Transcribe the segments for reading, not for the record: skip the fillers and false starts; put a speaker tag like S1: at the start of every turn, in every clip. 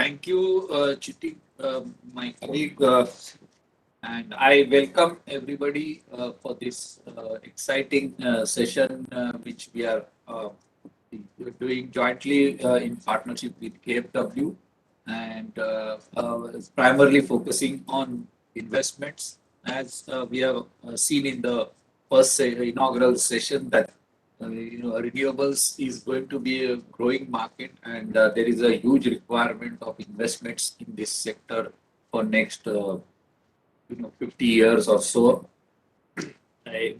S1: Thank you, Chiti, my colleague, and I welcome everybody for this exciting session, which we are doing jointly in partnership with KFW, and primarily focusing on investments, as we have seen in the inaugural session that renewables is going to be a growing market, and there is a huge requirement of investments in this sector for next 50 years or so,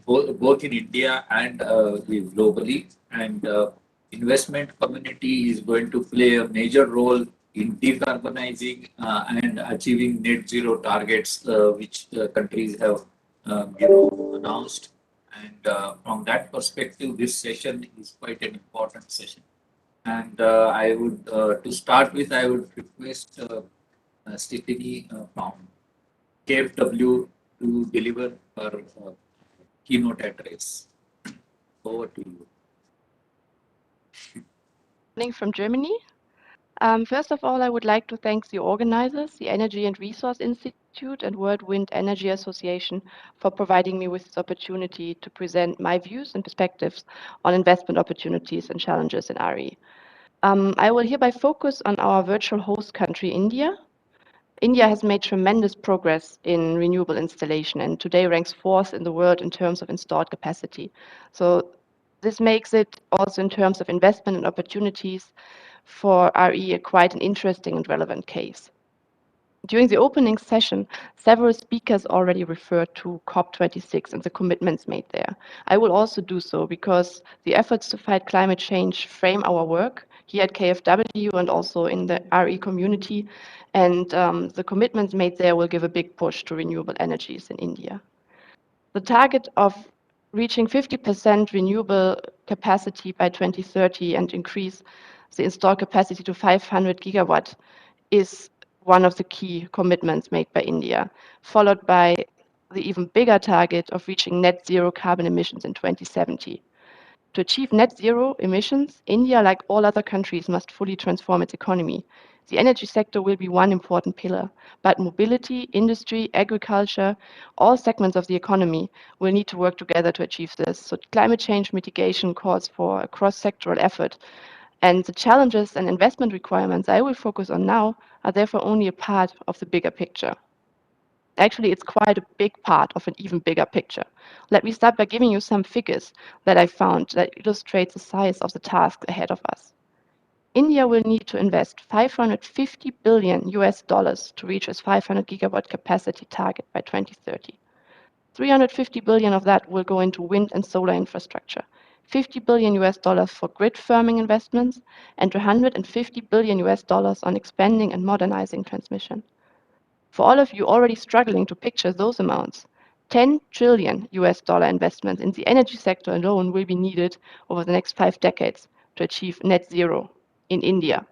S1: both in India and globally. And investment community is going to play a major role in decarbonizing and achieving net zero targets, which countries have announced. And from that perspective, this session is quite an important session. And I would, to start with, I would request Stephanie from KFW to deliver her keynote address. Over to you.
S2: Morning from Germany. First of all, I would like to thank the organizers, the Energy and Resource Institute and World Wind Energy Association, for providing me with this opportunity to present my views and perspectives on investment opportunities and challenges in RE. I will hereby focus on our virtual host country, India. India has made tremendous progress in renewable installation and today ranks fourth in the world in terms of installed capacity. So this makes it also in terms of investment and opportunities for RE quite an interesting and relevant case. During the opening session, several speakers already referred to COP26 and the commitments made there. I will also do so because the efforts to fight climate change frame our work here at KFW and also in the RE community, and the commitments made there will give a big push to renewable energies in India. The target of reaching 50% renewable capacity by 2030 and increase the installed capacity to 500 gigawatt is one of the key commitments made by India, followed by the even bigger target of reaching net zero carbon emissions in 2070. To achieve net zero emissions, India, like all other countries, must fully transform its economy. The energy sector will be one important pillar, but mobility, industry, agriculture, all segments of the economy will need to work together to achieve this. So climate change mitigation calls for a cross-sectoral effort. And the challenges and investment requirements I will focus on now are therefore only a part of the bigger picture. Actually, it's quite a big part of an even bigger picture. Let me start by giving you some figures that I found that illustrate the size of the task ahead of us. India will need to invest 550 billion US dollars to reach its 500 gigawatt capacity target by 2030. 350 billion of that will go into wind and solar infrastructure, 50 billion US dollars for grid firming investments, and 150 billion US dollars on expanding and modernizing transmission. For all of you already struggling to picture those amounts, 10 trillion US dollar investments in the energy sector alone will be needed over the next 5 decades to achieve net zero in India.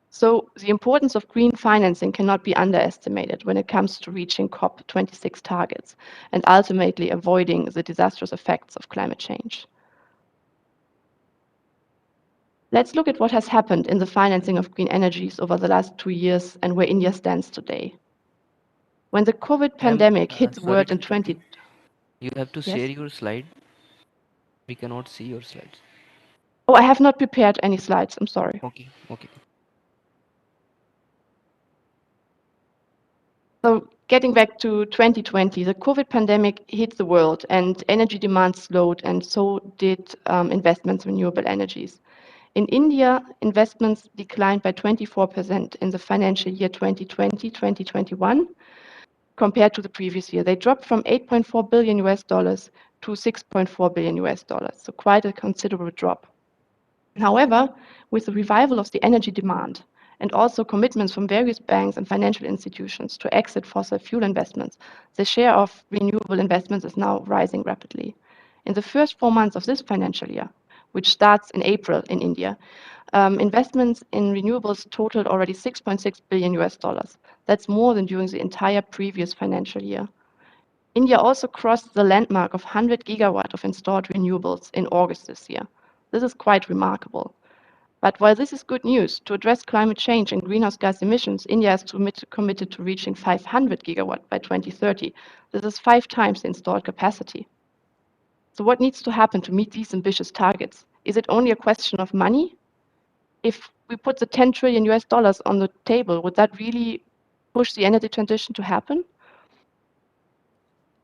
S2: So the importance of green financing cannot be underestimated when it comes to reaching COP26 targets and ultimately avoiding the disastrous effects of climate change. Let's look at what has happened in the financing of green energies over the last 2 years and where India stands today. When the COVID pandemic hit the
S3: Sorry
S2: world
S3: to
S2: in
S3: interrupt you.
S2: 20...
S3: You have to share
S2: Yes?
S3: your slide. We cannot see your slides.
S2: Oh, I have not prepared any slides. I'm sorry.
S3: Okay, okay.
S2: So getting back to 2020, the COVID pandemic hit the world and energy demand slowed, and so did investments in renewable energies. In India, investments declined by 24% in the financial year 2020-2021 compared to the previous year. They dropped from 8.4 billion US dollars to 6.4 billion US dollars, so quite a considerable drop. However, with the revival of the energy demand and also commitments from various banks and financial institutions to exit fossil fuel investments, the share of renewable investments is now rising rapidly. In the first 4 months of this financial year, which starts in April in India, investments in renewables totaled already 6.6 billion US dollars. That's more than during the entire previous financial year. India also crossed the landmark of 100 gigawatt of installed renewables in August this year. This is quite remarkable. But while this is good news, to address climate change and greenhouse gas emissions, India has committed to reaching 500 gigawatt by 2030. This is 5 times the installed capacity. So what needs to happen to meet these ambitious targets? Is it only a question of money? If we put the 10 trillion US dollars on the table, would that really push the energy transition to happen?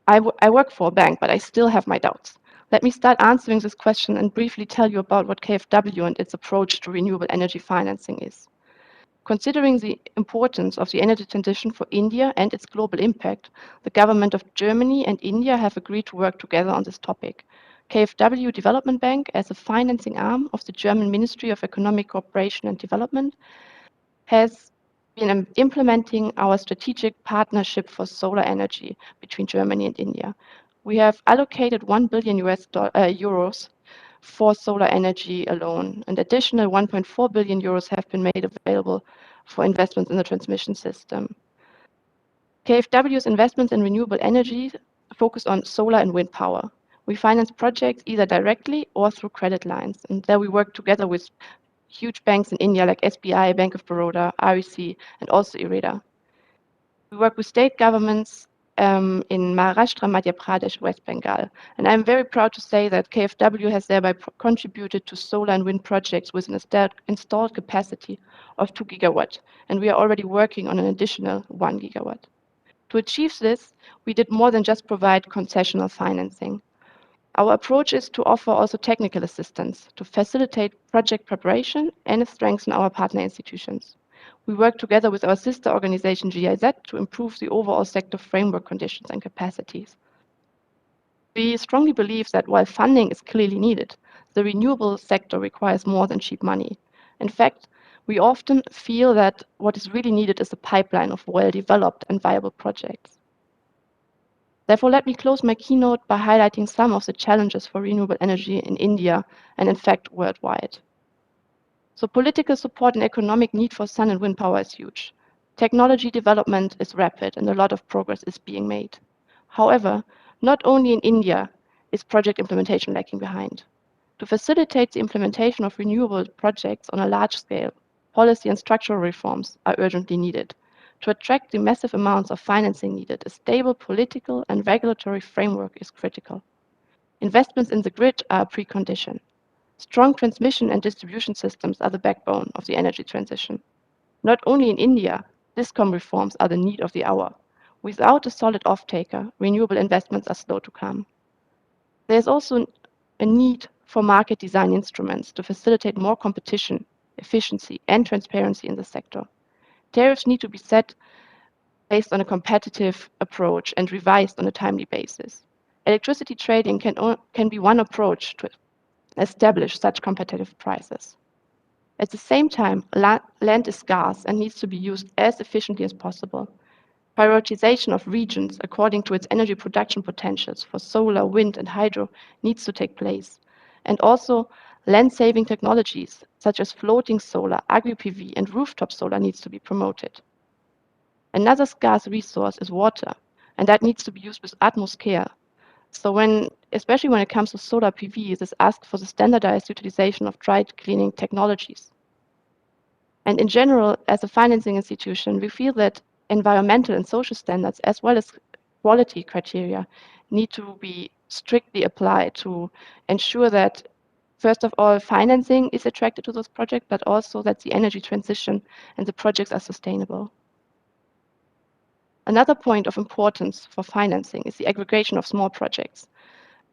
S2: I work for a bank, but I still have my doubts. Let me start answering this question and briefly tell you about what KfW and its approach to renewable energy financing is. Considering the importance of the energy transition for India and its global impact, the government of Germany and India have agreed to work together on this topic. KfW Development Bank, as a financing arm of the German Ministry of Economic Cooperation and Development, has been implementing our strategic partnership for solar energy between Germany and India. We have allocated 1 billion euros for solar energy alone. An additional 1.4 billion euros have been made available for investments in the transmission system. KfW's investments in renewable energy focus on solar and wind power. We finance projects either directly or through credit lines, and there we work together with huge banks in India like SBI, Bank of Baroda, REC, and also IREDA. We work with state governments in Maharashtra, Madhya Pradesh, West Bengal. And I'm very proud to say that KfW has thereby contributed to solar and wind projects with an installed capacity of 2 gigawatt. And we are already working on an additional 1 gigawatt. To achieve this, we did more than just provide concessional financing. Our approach is to offer also technical assistance to facilitate project preparation and strengthen our partner institutions. We work together with our sister organization GIZ to improve the overall sector framework conditions and capacities. We strongly believe that while funding is clearly needed, the renewable sector requires more than cheap money. In fact, we often feel that what is really needed is a pipeline of well-developed and viable projects. Therefore, let me close my keynote by highlighting some of the challenges for renewable energy in India and in fact worldwide. So political support and economic need for sun and wind power is huge. Technology development is rapid and a lot of progress is being made. However, not only in India is project implementation lagging behind. To facilitate the implementation of renewable projects on a large scale, policy and structural reforms are urgently needed. To attract the massive amounts of financing needed, a stable political and regulatory framework is critical. Investments in the grid are a precondition. Strong transmission and distribution systems are the backbone of the energy transition. Not only in India, discom reforms are the need of the hour. Without a solid off-taker, renewable investments are slow to come. There's also a need for market design instruments to facilitate more competition, efficiency, and transparency in the sector. Tariffs need to be set based on a competitive approach and revised on a timely basis. Electricity trading can be one approach to establish such competitive prices. At the same time, land is scarce and needs to be used as efficiently as possible. Prioritization of regions according to its energy production potentials for solar, wind, and hydro needs to take place. And also, land-saving technologies such as floating solar, agri-PV, and rooftop solar needs to be promoted. Another scarce resource is water, and that needs to be used with utmost care. So especially when it comes to solar PV, it is asked for the standardized utilization of dry cleaning technologies. And in general, as a financing institution, we feel that environmental and social standards, as well as quality criteria, need to be strictly applied to ensure that, first of all, financing is attracted to those projects, but also that the energy transition and the projects are sustainable. Another point of importance for financing is the aggregation of small projects.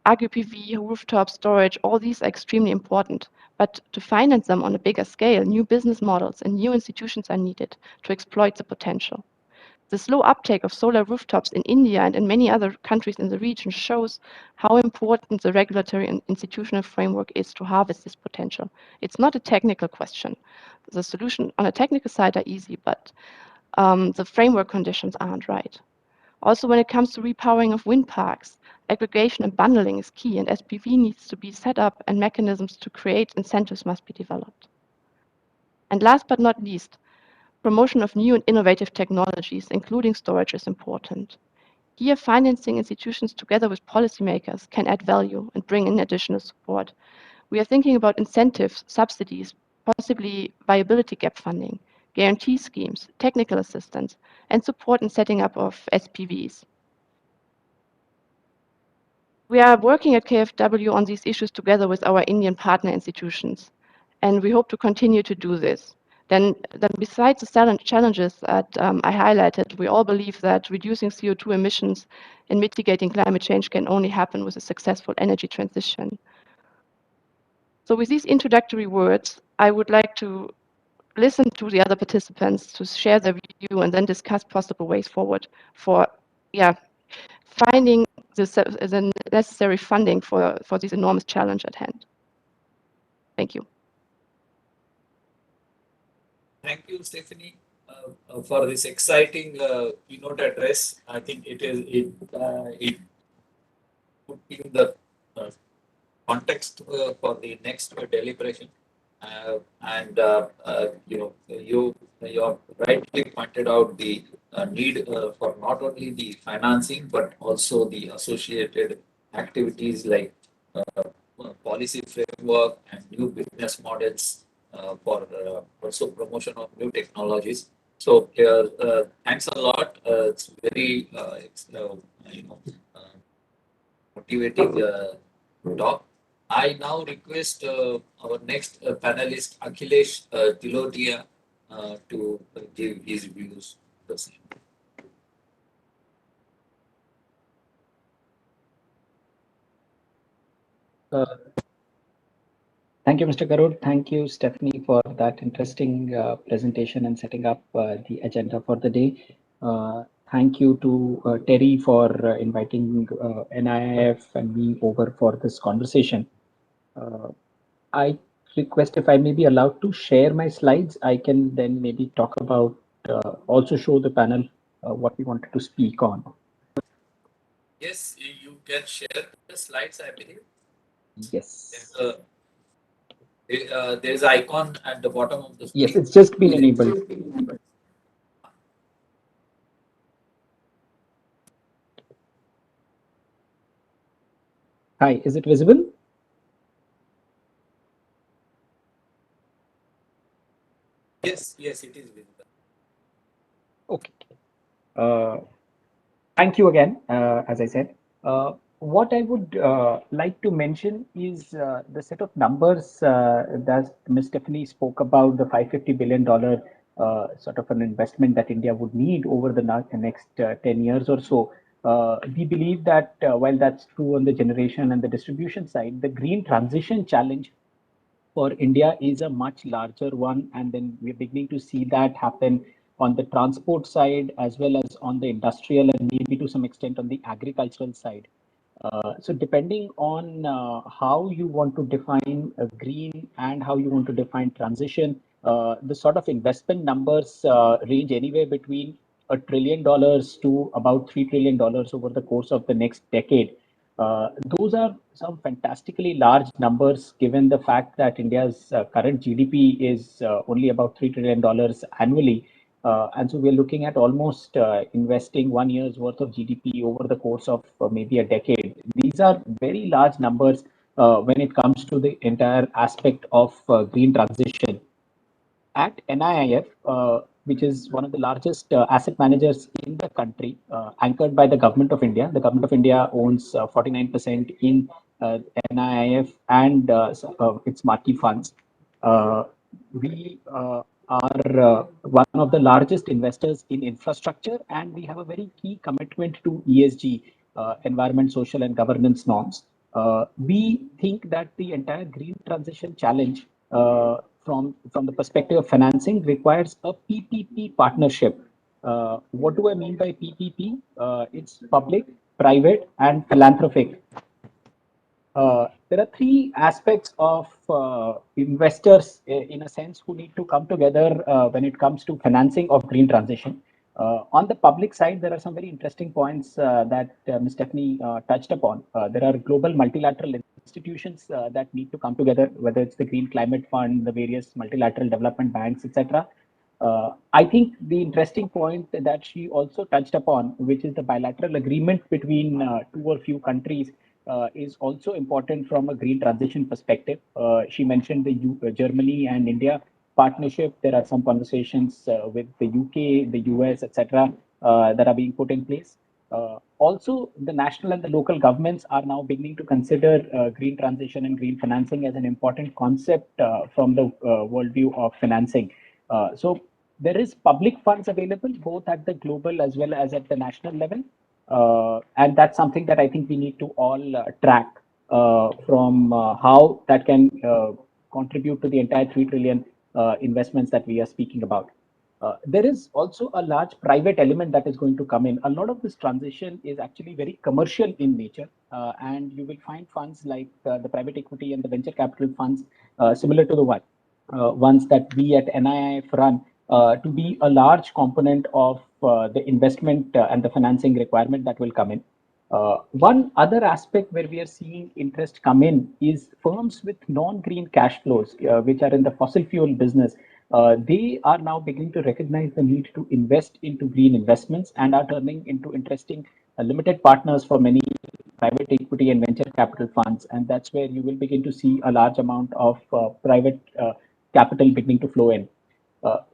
S2: Agri-PV, rooftop storage, all these are extremely important. But to finance them on a bigger scale, new business models and new institutions are needed to exploit the potential. The slow uptake of solar rooftops in India and in many other countries in the region shows how important the regulatory and institutional framework is to harvest this potential. It's not a technical question. The solution on a technical side are easy, but the framework conditions aren't right. Also, when it comes to repowering of wind parks, aggregation and bundling is key, and SPV needs to be set up and mechanisms to create incentives must be developed. And last but not least, promotion of new and innovative technologies, including storage, is important. Here, financing institutions together with policymakers can add value and bring in additional support. We are thinking about incentives, subsidies, possibly viability gap funding, guarantee schemes, technical assistance, and support in setting up of SPVs. We are working at KfW on these issues together with our Indian partner institutions, and we hope to continue to do this. Then besides the challenges that I highlighted, we all believe that reducing CO2 emissions and mitigating climate change can only happen with a successful energy transition. So with these introductory words, I would like to listen to the other participants to share their view and then discuss possible ways forward for finding the necessary funding for this enormous challenge at hand. Thank you.
S1: Thank you, Stephanie, for this exciting keynote address. I think it put in the uh, context for the next deliberation. And you have rightly pointed out the need for not only the financing but also the associated activities like policy framework and new business models for also promotion of new technologies. So thanks a lot. It's very you know uh, motivating talk. I now request our next panelist, Akhilesh Tilodia, to give his views. The same.
S4: Uh, Thank you, Mr. Garud. Thank you, Stephanie, for that interesting presentation and setting up the agenda for the day. Thank you to Terry for inviting NIIF and me over for this conversation. I request if I may be allowed to share my slides. I can then maybe talk about, also show the panel what we wanted to speak on.
S1: Yes, you can share the slides, I believe.
S4: Yes.
S1: There's an icon at the bottom of the screen.
S4: Yes, it's just been enabled. Hi, is it visible?
S1: Yes, it is visible.
S4: Okay. Thank you again, as I said. What I would like to mention is the set of numbers that Ms. Stephanie spoke about, the $550 billion sort of an investment that India would need over the next 10 years or so. We believe that while that's true on the generation and the distribution side, the green transition challenge for India is a much larger one. And then we're beginning to see that happen on the transport side as well as on the industrial and maybe to some extent on the agricultural side. So depending on how you want to define green and how you want to define transition, the sort of investment numbers range anywhere between $1 trillion to about $3 trillion over the course of the next decade. Those are some fantastically large numbers given the fact that India's current GDP is only about $3 trillion annually. And so we're looking at almost investing 1 year's worth of GDP over the course of maybe a decade. These are very large numbers when it comes to the entire aspect of green transition. At NIIF, which is one of the largest asset managers in the country, anchored by the Government of India. The Government of India owns 49% in NIIF and its marquee funds. We are one of the largest investors in infrastructure, and we have a very key commitment to ESG, environment, social, and governance norms. We think that the entire green transition challenge from the perspective of financing requires a PPP partnership. What do I mean by PPP? It's public, private, and philanthropic. There are three aspects of investors, in a sense, who need to come together when it comes to financing of green transition. On the public side, there are some very interesting points that Ms. Stephanie touched upon. There are global multilateral institutions that need to come together, whether it's the Green Climate Fund, the various multilateral development banks, etc. I think the interesting point that she also touched upon, which is the bilateral agreement between two or few countries, is also important from a green transition perspective. She mentioned the Germany and India partnership. There are some conversations with the UK, the US, etc., that are being put in place. Also, the national and the local governments are now beginning to consider green transition and green financing as an important concept from the worldview of financing. So there is public funds available both at the global as well as at the national level. And that's something that I think we need to all track from how that can contribute to the entire 3 trillion investments that we are speaking about. There is also a large private element that is going to come in. A lot of this transition is actually very commercial in nature, and you will find funds like the private equity and the venture capital funds, similar to the ones that we at NIIF run, to be a large component of the investment and the financing requirement that will come in. One other aspect where we are seeing interest come in is firms with non-green cash flows, which are in the fossil fuel business. They are now beginning to recognize the need to invest into green investments and are turning into interesting limited partners for many private equity and venture capital funds. And that's where you will begin to see a large amount of private capital beginning to flow in.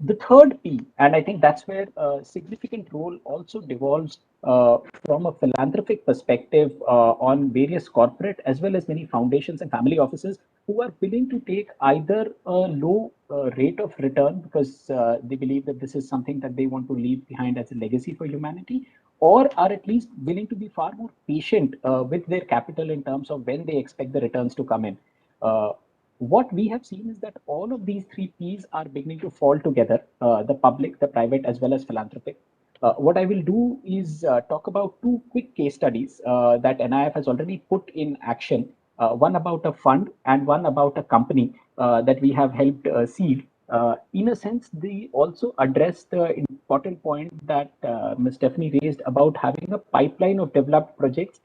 S4: The third P, and I think that's where a significant role also devolves from a philanthropic perspective on various corporate as well as many foundations and family offices who are willing to take either a low rate of return because they believe that this is something that they want to leave behind as a legacy for humanity, or are at least willing to be far more patient with their capital in terms of when they expect the returns to come in. Uh, what we have seen is that all of these three P's are beginning to fall together, the public, the private, as well as philanthropic. What I will do is talk about two quick case studies that NIF has already put in action, one about a fund and one about a company that we have helped seed. In a sense, they also address the important point that Ms. Stephanie raised about having a pipeline of developed projects,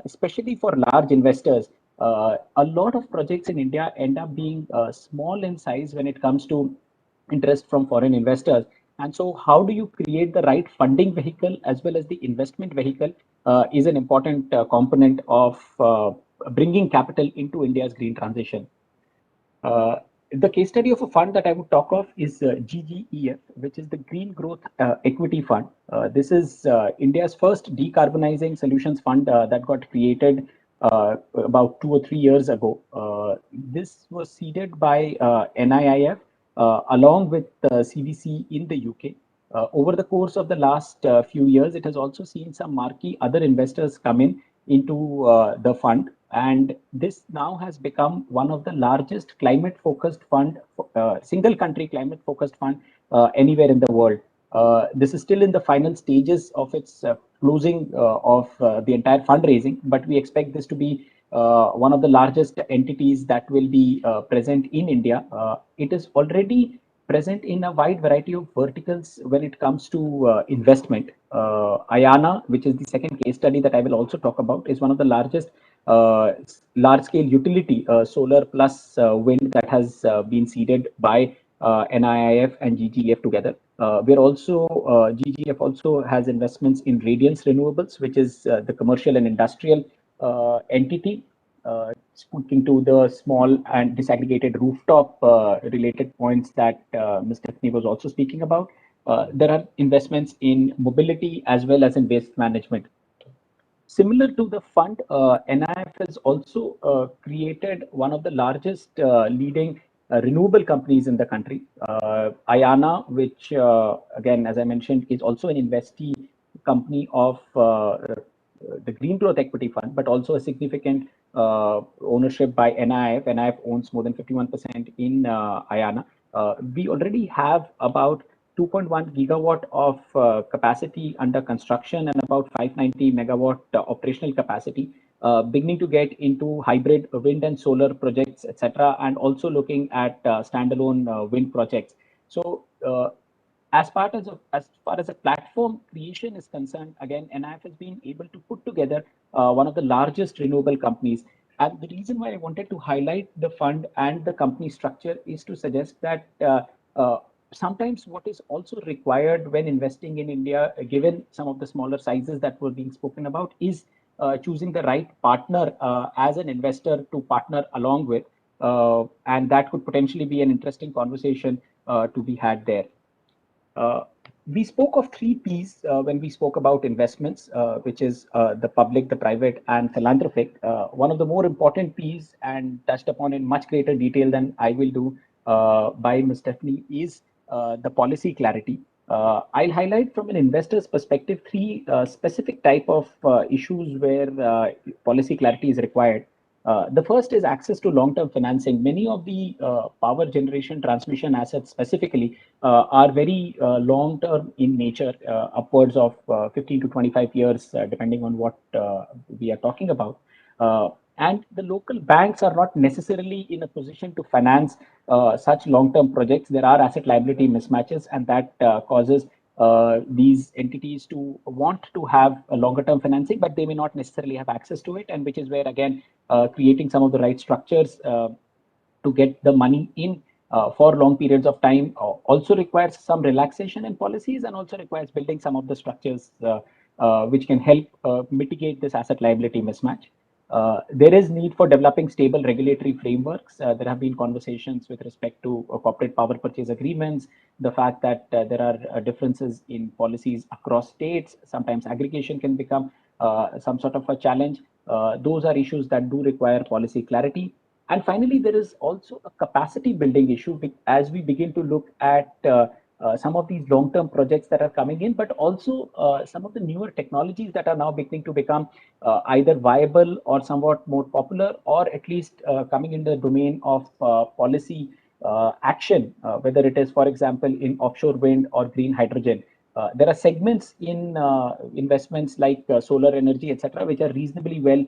S4: especially for large investors. A lot of projects in India end up being small in size when it comes to interest from foreign investors. And so, how do you create the right funding vehicle as well as the investment vehicle is an important component of bringing capital into India's green transition. Uh, the case study of a fund that I would talk of is GGEF, which is the Green Growth Equity Fund. This is India's first decarbonizing solutions fund that got created about 2 or 3 years ago. This was seeded by NIIF along with CVC in the UK. Over the course of the last few years, it has also seen some marquee other investors come in into the fund, and this now has become one of the largest climate focused fund, single country climate focused fund anywhere in the world. This is still in the final stages of its closing of the entire fundraising, but we expect this to be one of the largest entities that will be present in India. It is already present in a wide variety of verticals when it comes to investment. Ayana, which is the second case study that I will also talk about, is one of the largest large scale utility solar plus wind that has been seeded by NIIF and GGF together. We're also GGF also has investments in Radiance Renewables, which is the commercial and industrial entity, speaking to the small and disaggregated rooftop related points that Ms. Stephanie was also speaking about. There are investments in mobility as well as in waste management. Similar to the fund, NIF has also created one of the largest leading renewable companies in the country. Ayana, which again, as I mentioned, is also an investee company of the Green Growth Equity Fund, but also a significant ownership by NIF. NIF owns more than 51% in Ayana. We already have about 2.1 gigawatt of capacity under construction and about 590 megawatt operational capacity, beginning to get into hybrid wind and solar projects, etc., and also looking at standalone wind projects. So, as far as a platform creation is concerned, again, NIF has been able to put together one of the largest renewable companies. And the reason why I wanted to highlight the fund and the company structure is to suggest that uh, sometimes what is also required when investing in India, given some of the smaller sizes that were being spoken about, is choosing the right partner as an investor to partner along with. And that could potentially be an interesting conversation to be had there. Uh, we spoke of three P's when we spoke about investments, which is the public, the private, and philanthropic. One of the more important P's, and touched upon in much greater detail than I will do by Ms. Stephanie, is the policy clarity. I'll highlight from an investor's perspective three specific type of issues where policy clarity is required. The first is access to long-term financing. Many of the power generation transmission assets specifically are very long-term in nature, upwards of 15 to 25 years, depending on what we are talking about. And the local banks are not necessarily in a position to finance such long-term projects. There are asset liability mismatches, and that causes these entities to want to have a longer term financing, but they may not necessarily have access to it, and which is where, again, creating some of the right structures to get the money in for long periods of time also requires some relaxation in policies, and also requires building some of the structures which can help mitigate this asset liability mismatch. There is need for developing stable regulatory frameworks. There have been conversations with respect to corporate power purchase agreements, the fact that there are differences in policies across states. Sometimes aggregation can become some sort of a challenge. Those are issues that do require policy clarity. And finally, there is also a capacity building issue as we begin to look at some of these long-term projects that are coming in, but also some of the newer technologies that are now beginning to become either viable or somewhat more popular, or at least coming in the domain of policy action, whether it is, for example, in offshore wind or green hydrogen. There are segments in investments like solar energy, etc., which are reasonably well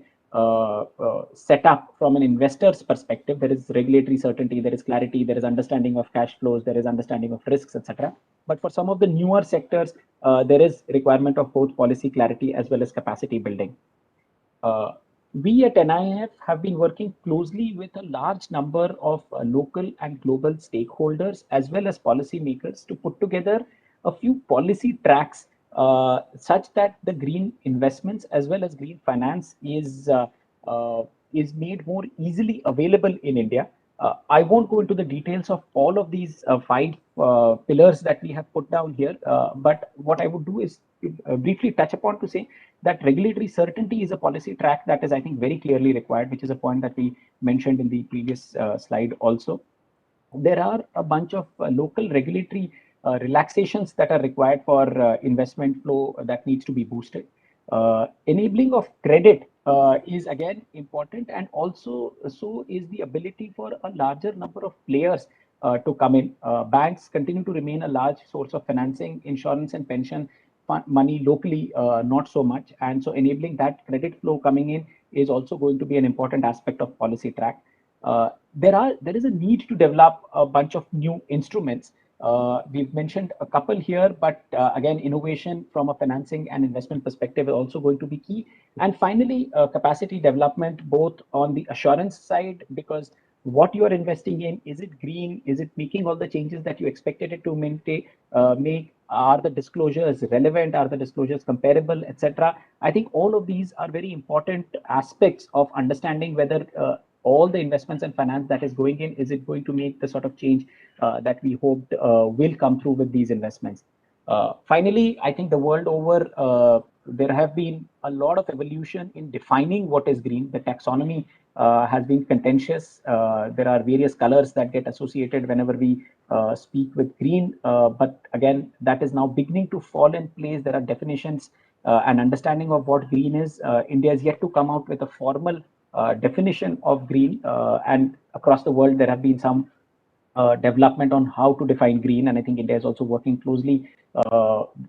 S4: set up from an investor's perspective. There is regulatory certainty, there is clarity, there is understanding of cash flows, there is understanding of risks, etc. But for some of the newer sectors, there is requirement of both policy clarity as well as capacity building. We at NIIF have been working closely with a large number of local and global stakeholders as well as policymakers to put together a few policy tracks such that the green investments as well as green finance is made more easily available in India. I won't go into the details of all of these five pillars that we have put down here, but what I would do is briefly touch upon to say that regulatory certainty is a policy track that is, I think, very clearly required, which is a point that we mentioned in the previous slide also. There are a bunch of local regulatory relaxations that are required for investment flow that needs to be boosted. Enabling of credit is again important, and also so is the ability for a larger number of players to come in. Banks continue to remain a large source of financing. Insurance and pension money locally, not so much. And so enabling that credit flow coming in is also going to be an important aspect of policy track. There is a need to develop a bunch of new instruments. We've mentioned a couple here, but again, innovation from a financing and investment perspective is also going to be key. And finally, capacity development, both on the assurance side, because what you are investing in, is it green? Is it making all the changes that you expected it to make? Are the disclosures relevant? Are the disclosures comparable, etc.? I think all of these are very important aspects of understanding whether all the investments and finance that is going in, is it going to make the sort of change that we hoped will come through with these investments. Finally, I think the world over, there have been a lot of evolution in defining what is green. The taxonomy has been contentious. There are various colors that get associated whenever we speak with green, but again, that is now beginning to fall in place. There are definitions and understanding of what green is. India is yet to come out with a formal definition of green, and across the world there have been some development on how to define green, and I think India is also working closely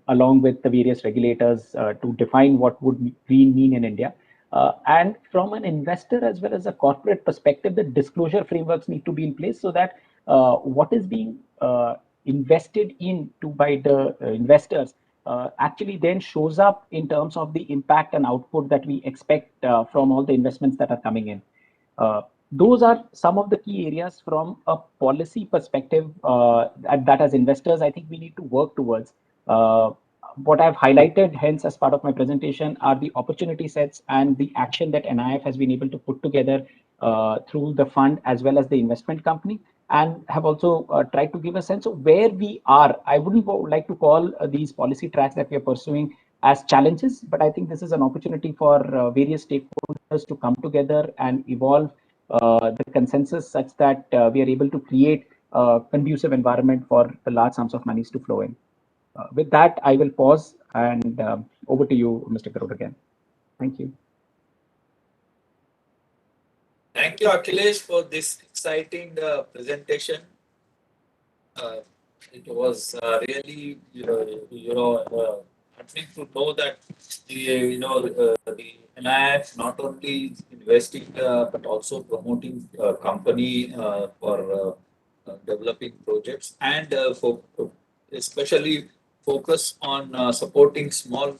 S4: along with the various regulators to define what would green mean in India. And from an investor as well as a corporate perspective, the disclosure frameworks need to be in place so that what is being invested into by the investors actually then shows up in terms of the impact and output that we expect from all the investments that are coming in. Those are some of the key areas from a policy perspective that as investors, I think we need to work towards. what I've highlighted, hence, as part of my presentation, are the opportunity sets and the action that NIF has been able to put together through the fund as well as the investment company, and have also tried to give a sense of where we are. I wouldn't like to call these policy tracks that we are pursuing as challenges, but I think this is an opportunity for various stakeholders to come together and evolve the consensus such that we are able to create a conducive environment for the large sums of monies to flow in. With that, I will pause and over to you, Mr. Karur, again. Thank you.
S1: Thank you, Akhilesh, for this exciting presentation. Uh, it was really, heartening to know that the NIF not only is investing but also promoting company for developing projects and especially focus on supporting small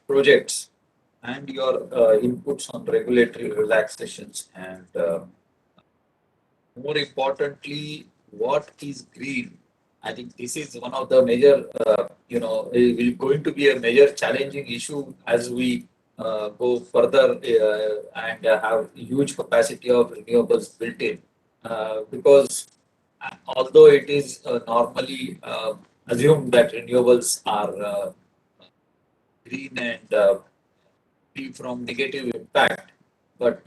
S1: projects and your inputs on regulatory relaxations and more importantly, what is green? I think this is one of the major, will going to be a major challenging issue as we go further and have huge capacity of renewables built in. Because although it is normally assumed that renewables are green and free from negative impact, but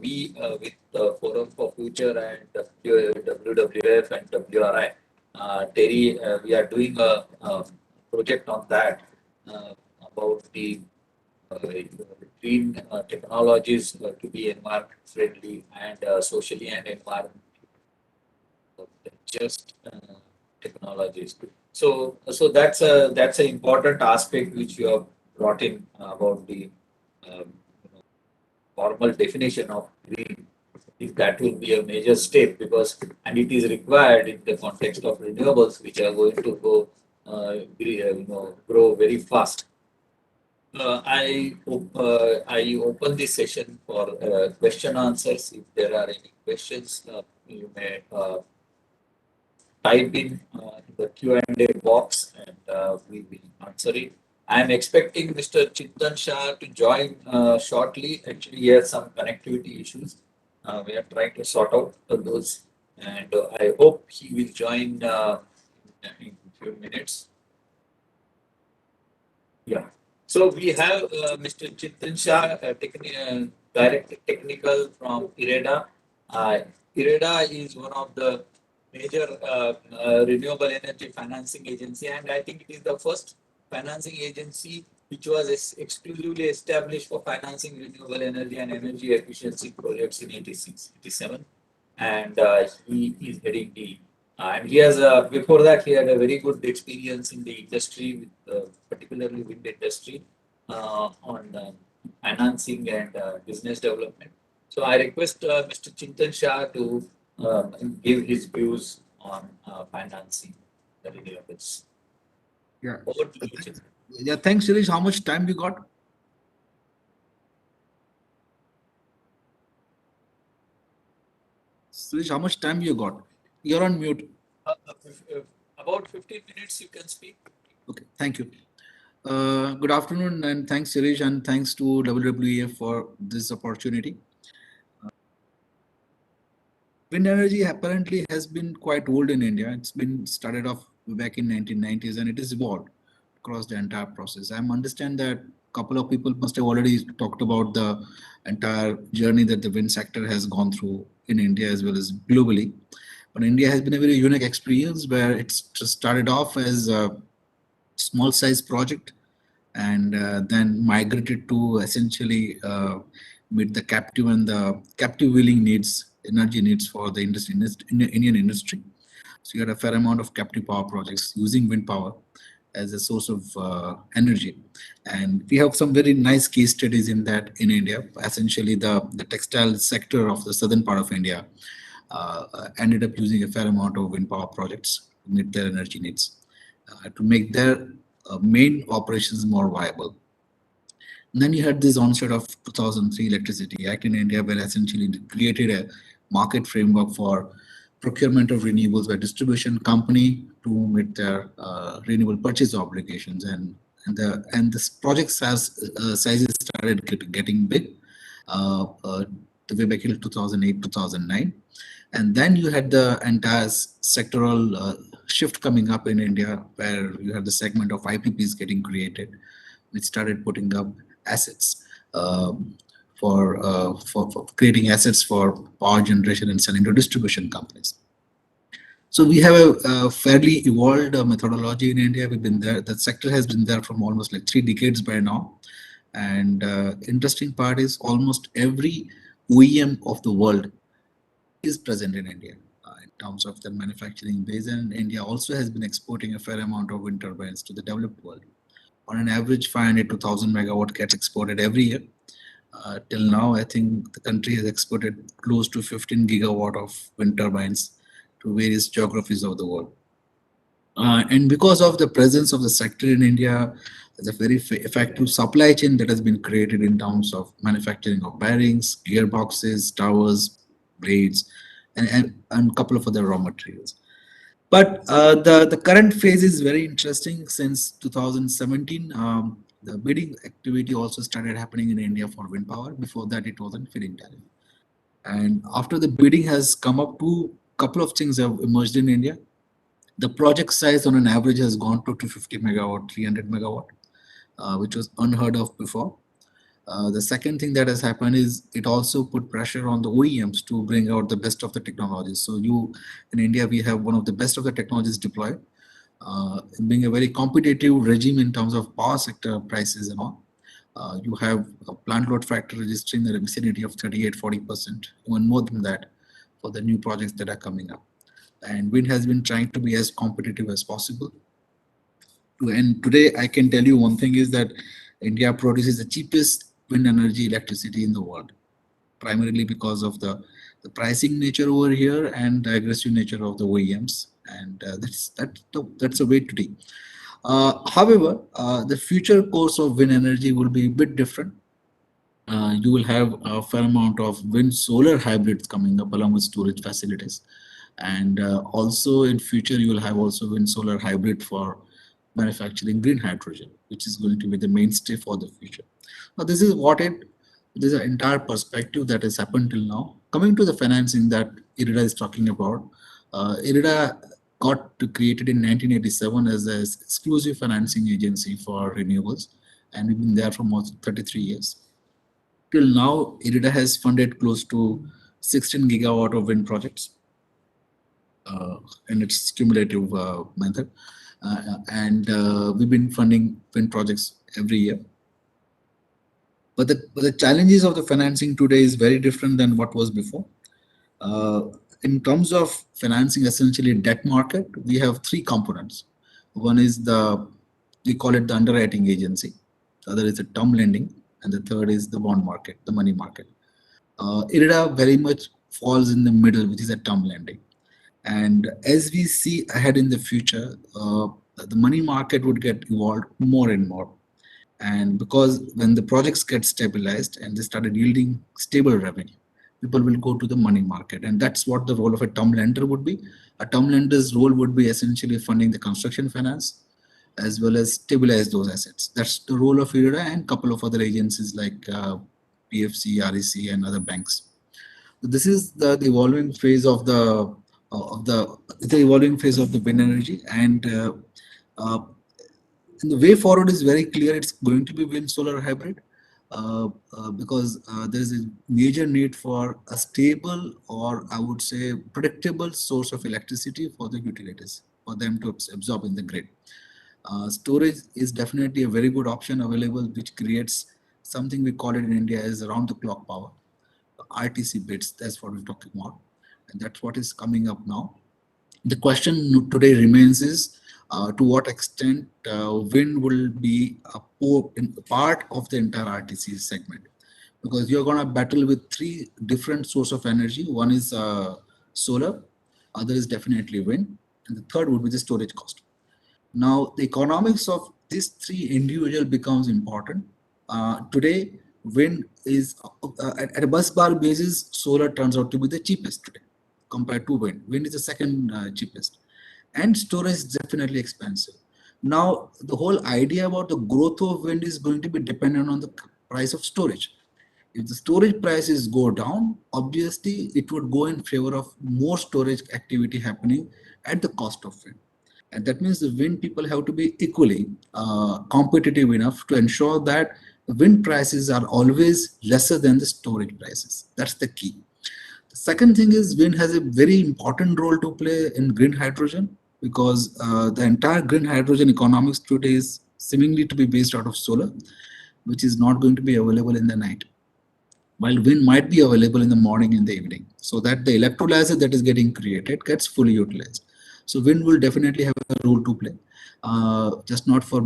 S1: we with the Forum for Future and WWF and WRI, Terry, we are doing a project on that about the green technologies to be environment friendly and socially and environment just technologies. So that's an important aspect which you have brought in about the um, formal definition of green. If that will be a major step because and it is required in the context of renewables which are going to go grow very fast. I open this session for question answers. If there are any questions, you may type in the Q&A box and we will answer it. I am expecting Mr. Chintan Shah to join shortly. Actually, he has some connectivity issues. We are trying to sort out those, and I hope he will join in a few minutes. Yeah. So we have Mr. Chintan Shah, Director Technical from IREDA. Uh, IREDA is one of the major renewable energy financing agency, and I think it is the first financing agency which was exclusively established for financing renewable energy and energy efficiency projects in 86, 87. And he is heading the and he has before that he had a very good experience in the industry, with, particularly wind industry, on financing and business development. So I request Mr. Chintan Shah to give his views on financing the renewables.
S5: Yeah.
S1: Over to you, Chintan.
S5: Yeah. Thanks, Shirish. How much time we got? Shirish, how much time you got? You're on mute.
S1: About 15 minutes you can speak.
S5: Okay. Thank you. Good afternoon, and thanks, Shirish, and thanks to WWF for this opportunity. Wind energy apparently has been quite old in India. It's been started off back in 1990s, and it has evolved across the entire process. I understand that a couple of people must have already talked about the entire journey that the wind sector has gone through in India as well as globally. But India has been a very unique experience where it's just started off as a small size project and then migrated to essentially meet the captive and the captive wheeling needs, energy needs for the industry, in the Indian industry. So you had a fair amount of captive power projects using wind power as a source of energy. And we have some very nice case studies in that in India. Essentially, the textile sector of the southern part of India ended up using a fair amount of wind power projects to meet their energy needs, to make their main operations more viable. And then you had this onset of 2003 Electricity Act in India, where essentially it created a market framework for procurement of renewables by distribution company to meet their renewable purchase obligations. And and this project sizes started getting big the way back in 2008, 2009. And then you had the entire sectoral shift coming up in India, where you had the segment of IPPs getting created, which started putting up assets for creating assets for power generation and selling to distribution companies. So we have a fairly evolved methodology in India. We've been there. That sector has been there from almost like 3 decades by now. And interesting part is almost every OEM of the world is present in India in terms of the manufacturing base. And India also has been exporting a fair amount of wind turbines to the developed world. On an average, 500 to 1,000 megawatt gets exported every year. Till now, I think the country has exported close to 15 gigawatt of wind turbines to various geographies of the world. And because of the presence of the sector in India, there's a very effective supply chain that has been created in terms of manufacturing of bearings, gearboxes, towers, blades, and a couple of other raw materials. But the current phase is very interesting. Since 2017, the bidding activity also started happening in India for wind power. Before that, it wasn't feed-in tariff. And after the bidding has come up, to couple of things have emerged in India. The project size on an average has gone to 250 megawatt, 300 megawatt, which was unheard of before. The second thing that has happened is it also put pressure on the OEMs to bring out the best of the technologies. So in India, we have one of the best of the technologies deployed, being a very competitive regime in terms of power sector prices and all. You have a plant load factor registering in the vicinity of 38-40%, even more than that for the new projects that are coming up. And wind has been trying to be as competitive as possible. And today I can tell you one thing is that India produces the cheapest wind energy electricity in the world, primarily because of the pricing nature over here and the aggressive nature of the OEMs. And that's a way to be. However, the future course of wind energy will be a bit different. You will have a fair amount of wind solar hybrids coming up along with storage facilities. And also in future, you will have also wind solar hybrid for manufacturing green hydrogen, which is going to be the mainstay for the future. Now, this is an entire perspective that has happened till now. Coming to the financing that IREDA is talking about, IREDA got created in 1987 as an exclusive financing agency for renewables, and we've been there for more than 33 years. Till now, IREDA has funded close to 16 gigawatt of wind projects in its cumulative method. And we've been funding wind projects every year. But the challenges of the financing today is very different than what was before. In terms of financing, essentially debt market, we have three components. One is we call it the underwriting agency. The other is the term lending, and the third is the bond market, the money market. IREDA very much falls in the middle, which is a term lending. And as we see ahead in the future, the money market would get evolved more and more. And because when the projects get stabilized and they started yielding stable revenue, people will go to the money market. And that's what the role of a term lender would be. A term lender's role would be essentially funding the construction finance as well as stabilize those assets. That's the role of IREDA and a couple of other agencies like PFC, REC, and other banks. This is the evolving phase of the evolving phase of the wind energy, and the way forward is very clear. It's going to be wind solar hybrid because there is a major need for a stable, or I would say predictable source of electricity for the utilities, for them to absorb in the grid. Storage is definitely a very good option available, which creates something we call it in India as round the clock power. RTC bits, that's what we're talking about. And that's what is coming up now. The question today remains is to what extent wind will be a part of the entire RTC segment. Because you're going to battle with three different sources of energy. One is solar, other is definitely wind, and the third would be the storage cost. Now, the economics of these three individual becomes important. Today, wind is at a bus bar basis, solar turns out to be the cheapest today compared to wind. Wind is the second cheapest, and storage is definitely expensive. Now, the whole idea about the growth of wind is going to be dependent on the price of storage. If the storage prices go down, obviously it would go in favor of more storage activity happening at the cost of wind. And that means the wind people have to be equally competitive enough to ensure that the wind prices are always lesser than the storage prices. That's the key. The second thing is wind has a very important role to play in green hydrogen because the entire green hydrogen economics today is seemingly to be based out of solar, which is not going to be available in the night, while wind might be available in the morning and the evening, so that the electrolyzer that is getting created gets fully utilized. So wind will definitely have a role to play, just not for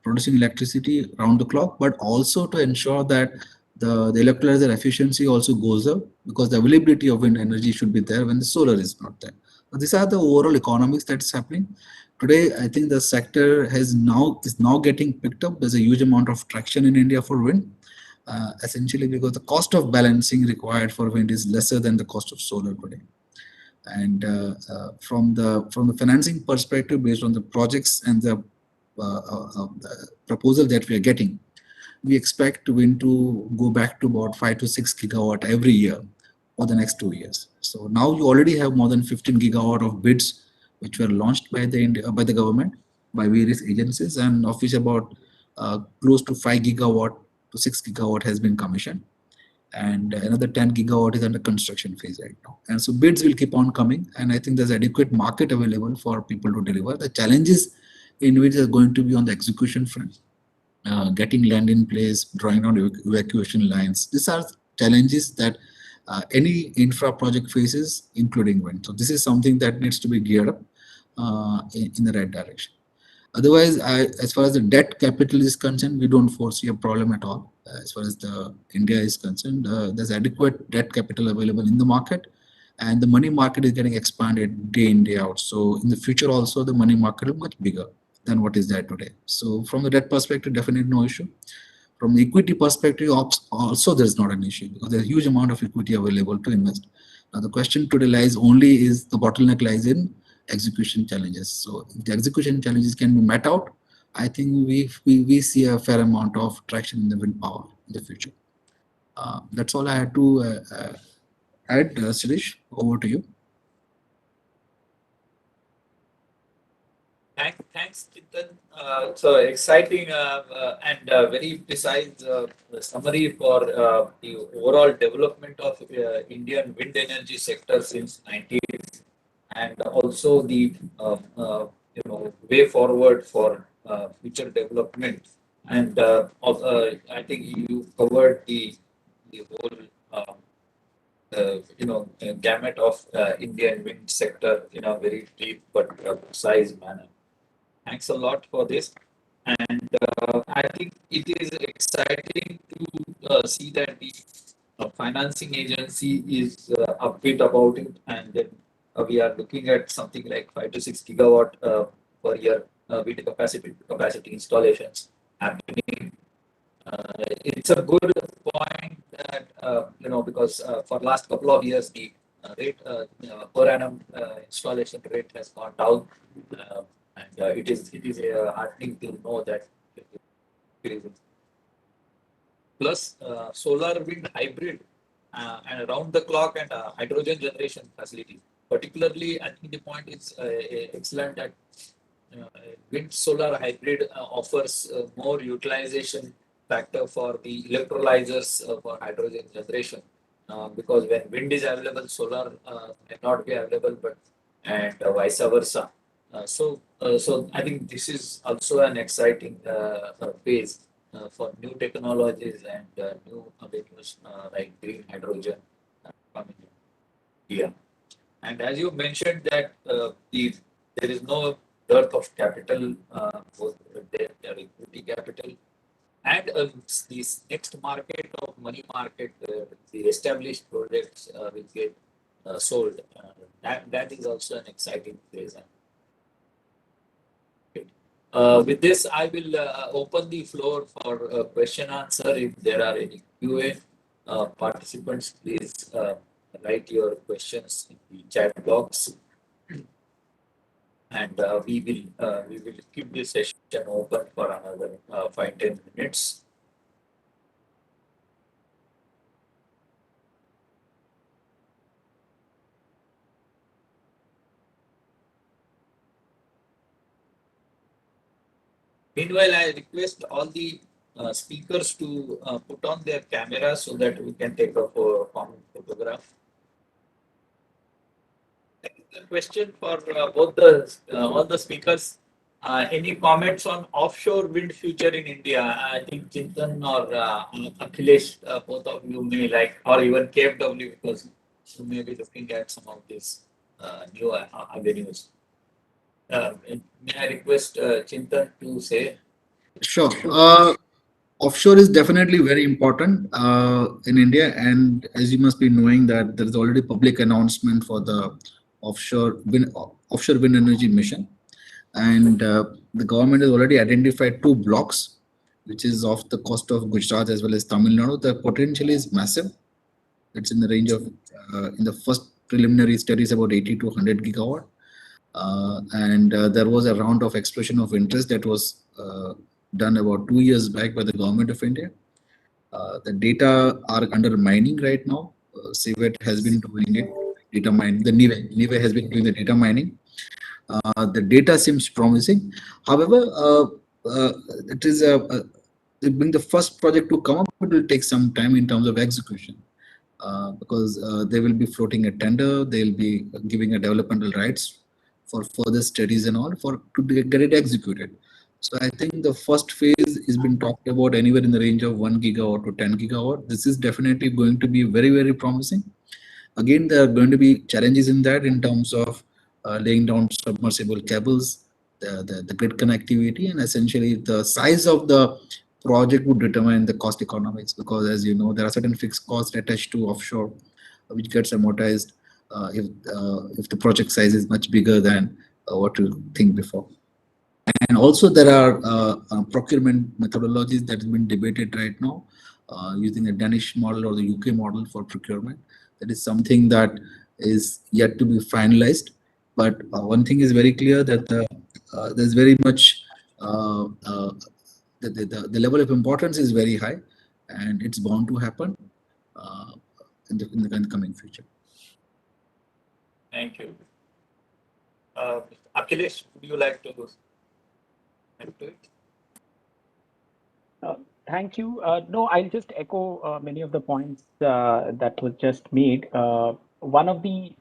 S5: producing electricity around the clock, but also to ensure that the electrolyzer efficiency also goes up, because the availability of wind energy should be there when the solar is not there. So these are the overall economics that's happening. Today, I think the sector is now getting picked up. There's a huge amount of traction in India for wind, essentially because the cost of balancing required for wind is lesser than the cost of solar today. And from the financing perspective, based on the projects and the proposal that we are getting, we expect wind to go back to about 5 to 6 gigawatt every year for the next 2 years. So now you already have more than 15 gigawatt of bids which were launched by the government, by various agencies, and of which about close to 5 gigawatt to 6 gigawatt has been commissioned, and another 10 gigawatt is under construction phase right now. And so bids will keep on coming, and I think there's adequate market available for people to deliver. The challenges in which are going to be on the execution front, getting land in place, drawing down evacuation lines. These are challenges that any infra project faces, including wind. So this is something that needs to be geared up in the right direction. Otherwise, as far as the debt capital is concerned, we don't foresee a problem at all. As far as the India is concerned, there's adequate debt capital available in the market, and the money market is getting expanded day in, day out. So in the future also, the money market will be much bigger than what is there today. So from the debt perspective, definitely no issue. From the equity perspective, also there's not an issue because there's a huge amount of equity available to invest. Now the question today lies only is the bottleneck lies in execution challenges. So if the execution challenges can be met out, I think we see a fair amount of traction in the wind power in the future. That's all I had to add. Suresh, over to you.
S1: Thanks, Chintan. So exciting and very precise summary for the overall development of Indian wind energy sector since 90s, and also the way forward for future development. And I think you covered the whole gamut of Indian wind sector in a very deep but precise manner. Thanks a lot for this. And I think it is exciting to see that the financing agency is upbeat about it. And then we are looking at something like 5 to 6 gigawatt per year wind capacity installations happening. It's a good point that because for last couple of years the rate per annum installation rate has gone down, and it is heartening to know that it is increasing. Plus solar wind hybrid and around the clock and hydrogen generation facilities. Particularly, I think the point is excellent that wind solar hybrid offers more utilization factor for the electrolyzers for hydrogen generation, because when wind is available, solar may not be available, but and vice versa. So I think this is also an exciting phase for new technologies and new avenues like green hydrogen coming in here. And as you mentioned that there is no dearth of capital, both debt or equity capital, and this next market of money market, the established projects will get sold. That is also an exciting phase. With this, I will open the floor for question answer. If there are any QA, participants, please write your questions in the chat box. and we will keep this session open for another 5-10 minutes. Meanwhile, I request all the speakers to put on their cameras so that we can take a common photograph. A question for both the all the speakers. Any comments on offshore wind future in India? I think Chintan or Akhilesh, both of you may like, or even KFW, because you may be looking at some of these new avenues. May I request Chintan to say?
S5: Sure. Offshore is definitely very important in India, and as you must be knowing that there is already public announcement for the offshore wind energy mission, and the government has already identified two blocks, which is off the coast of Gujarat as well as Tamil Nadu. The potential is massive. It's in the range of in the first preliminary studies about 80 to 100 gigawatt. And there was a round of expression of interest that was done about 2 years back by the government of India. The data are under mining right now. CVET has been doing it. Data mine. The NIVE has been doing the data mining. The data seems promising. However, uh, it is being the first project to come up, it will take some time in terms of execution. Because they will be floating a tender, they'll be giving a developmental rights for further studies and all for to get it executed. So I think the first phase has been talked about anywhere in the range of 1 gigawatt to 10 gigawatt. This is definitely going to be very, very promising. Again, there are going to be challenges in that in terms of laying down submersible cables, the grid connectivity, and essentially the size of the project would determine the cost economics, because as you know, there are certain fixed costs attached to offshore which gets amortized if the project size is much bigger than what you think before. And also there are procurement methodologies that have been debated right now using a Danish model or the UK model for procurement. That is something that is yet to be finalized. But one thing is very clear that there's very much the level of importance is very high, and it's bound to happen uh, in the coming future.
S1: Thank you. Akhilesh, would you like to add to it?
S4: Uh, Thank you. No, I'll just echo many of the points that was just made. One of the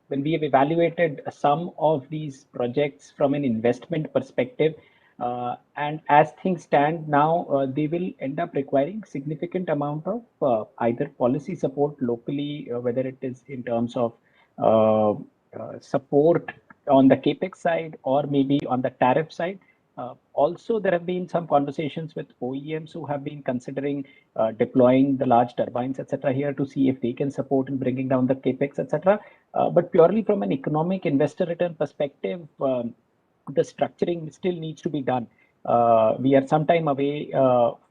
S4: when we have evaluated some of these projects from an investment perspective, and as things stand now, they will end up requiring significant amount of either policy support locally, whether it is in terms of uh, support on the capex side or maybe on the tariff side. Also, there have been some conversations with OEMs who have been considering deploying the large turbines, etc., here to see if they can support in bringing down the capex, etc. But purely from an economic investor return perspective, the structuring still needs to be done. We are some time away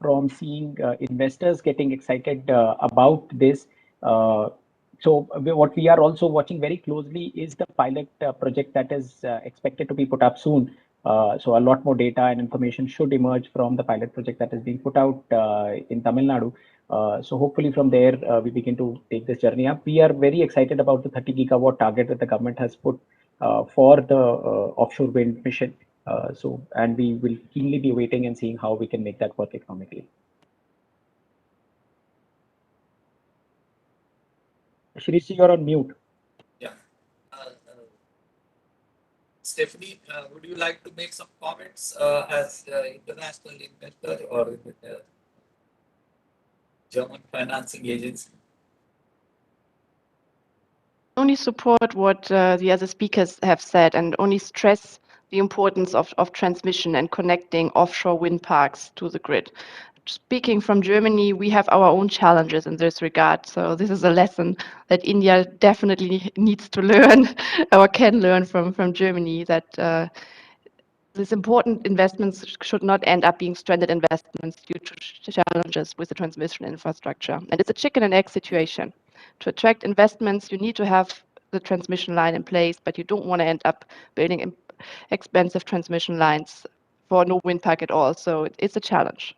S4: from seeing investors getting excited about this. What we are also watching very closely is the pilot project that is expected to be put up soon. So a lot more data and information should emerge from the pilot project that is being put out in Tamil Nadu. So hopefully from there we begin to take this journey up. We are very excited about the 30 gigawatt target that the government has put for the offshore wind mission. And we will keenly be waiting and seeing how we can make that work economically. Shirish, you're on mute.
S1: Yeah. Stephanie, would you like to make some comments as international investor or German financing agency?
S2: Only support what the other speakers have said and only stress the importance of transmission and connecting offshore wind parks to the grid. Speaking from Germany, we have our own challenges in this regard. So this is a lesson that India definitely needs to learn or can learn from Germany, that these important investments should not end up being stranded investments due to challenges with the transmission infrastructure. And it's a chicken and egg situation. To attract investments, you need to have the transmission line in place, but you don't want to end up building expensive transmission lines for no wind park at all. So it's a challenge.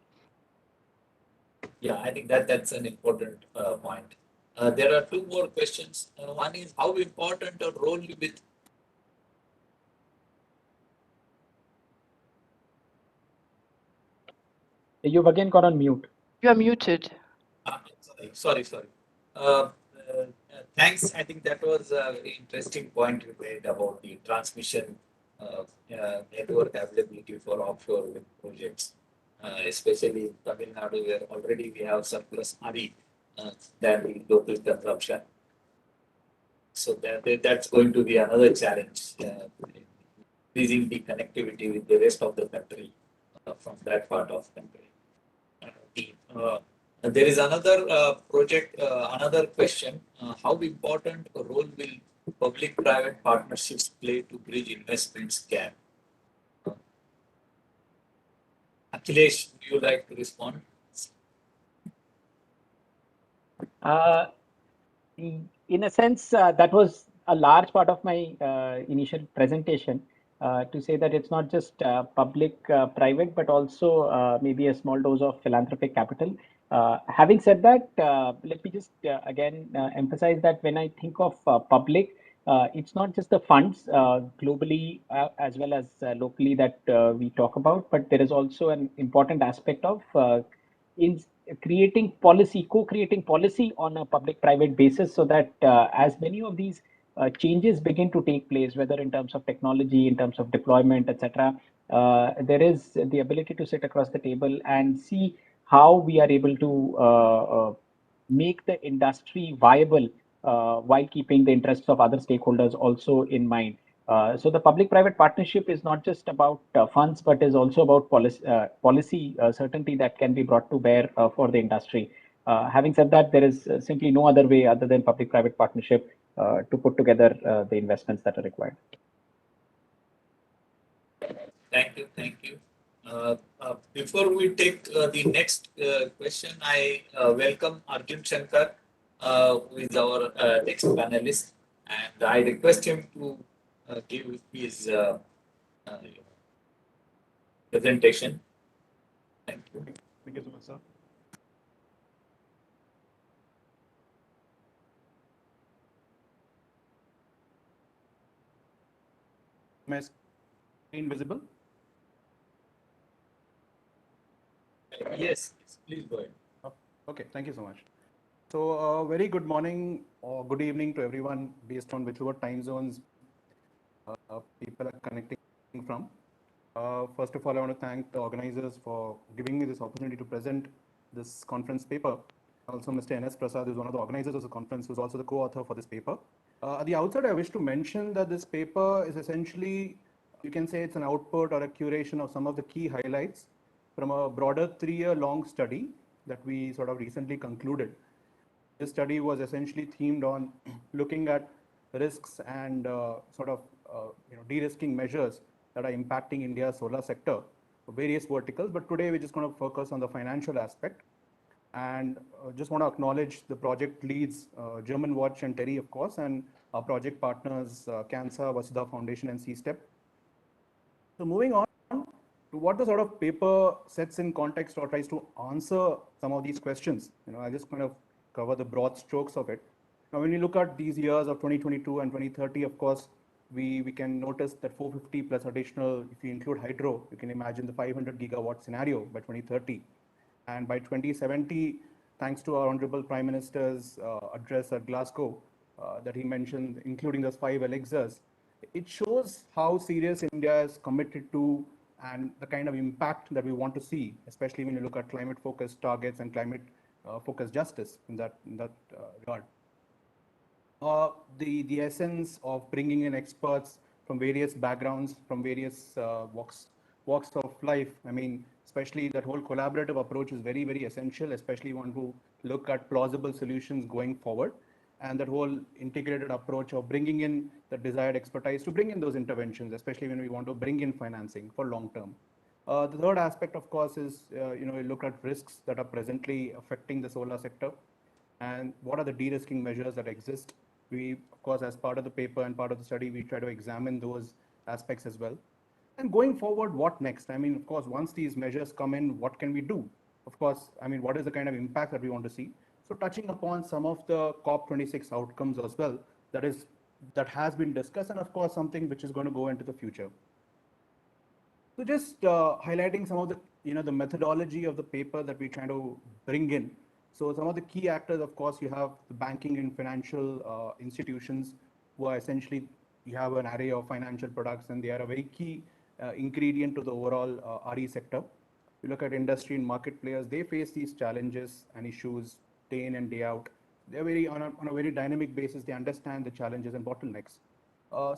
S1: Yeah, I think that's an important point. There are two more questions. One is how important a role with
S4: You've again got on mute.
S2: You are muted.
S1: sorry. Thanks. I think that was a very interesting point you made about the transmission network availability for offshore wind projects, especially in Tamil Nadu, where already we have surplus RE than the local consumption. So that's going to be another challenge, increasing the connectivity with the rest of the country from that part of country. Uh, there is another project, another question. How important a role will public-private partnerships play to bridge investments gap? Akhilesh, would you like to respond?
S4: Uh, in a sense, that was a large part of my initial presentation to say that it's not just public-private, but also maybe a small dose of philanthropic capital. Having said that, let me just again emphasize that when I think of public, it's not just the funds globally as well as locally that we talk about, but there is also an important aspect of in creating policy, co-creating policy on a public-private basis so that as many of these changes begin to take place, whether in terms of technology, in terms of deployment, etc., there is the ability to sit across the table and see how we are able to make the industry viable while keeping the interests of other stakeholders also in mind. So the public-private partnership is not just about funds, but is also about policy certainty that can be brought to bear for the industry. Having said that, there is simply no other way other than public-private partnership to put together the investments that are required.
S1: Thank you. Before we take the next question, I welcome Arjun Shankar, who is our next panelist, and I request him to give his uh, presentation. Thank you.
S6: Thank you so much, sir. My screen visible?
S1: Yes, please go ahead.
S6: Oh, okay, thank you so much. So, very good morning or good evening to everyone based on whichever time zones people are connecting from. First of all, I want to thank the organizers for giving me this opportunity to present this conference paper. Also, Mr. N.S. Prasad is one of the organizers of the conference, who's also the co-author for this paper. At the outset, I wish to mention that this paper is essentially, you can say it's an output or a curation of some of the key highlights from a broader 3-year long study that we sort of recently concluded. This study was essentially themed on looking at risks and de-risking measures that are impacting India's solar sector for various verticals. But today we're just going to focus on the financial aspect. And just want to acknowledge the project leads, German Watch and Terry, of course, and our project partners, CANSA, Vasudha Foundation, and C-STEP. So moving on to what the sort of paper sets in context or tries to answer some of these questions. I just kind of cover the broad strokes of it. Now, when you look at these years of 2022 and 2030, of course, we can notice that 450 plus additional, if you include hydro, you can imagine the 500 gigawatt scenario by 2030. And by 2070, thanks to our Honorable Prime Minister's address at Glasgow that he mentioned, including those 5 elixirs, it shows how serious India is committed to and the kind of impact that we want to see, especially when you look at climate-focused targets and climate-focused justice in that regard. The essence of bringing in experts from various backgrounds, from various walks of life. I mean, especially that whole collaborative approach is very, very essential, especially when to look at plausible solutions going forward. And that whole integrated approach of bringing in the desired expertise to bring in those interventions, especially when we want to bring in financing for long term. The third aspect, of course, is we look at risks that are presently affecting the solar sector and what are the de-risking measures that exist. We, of course, as part of the paper and part of the study, we try to examine those aspects as well. And going forward, what next? I mean, of course, once these measures come in, what can we do? Of course, I mean, what is the kind of impact that we want to see? So touching upon some of the COP26 outcomes as well, that has been discussed, and of course, something which is going to go into the future. So just highlighting some of the, the methodology of the paper that we're trying to bring in. So some of the key actors, of course, you have the banking and financial institutions who are essentially, you have an array of financial products and they are a very key ingredient to the overall RE sector. You look at industry and market players, they face these challenges and issues day in and day out. They're very, on a very dynamic basis, they understand the challenges and bottlenecks.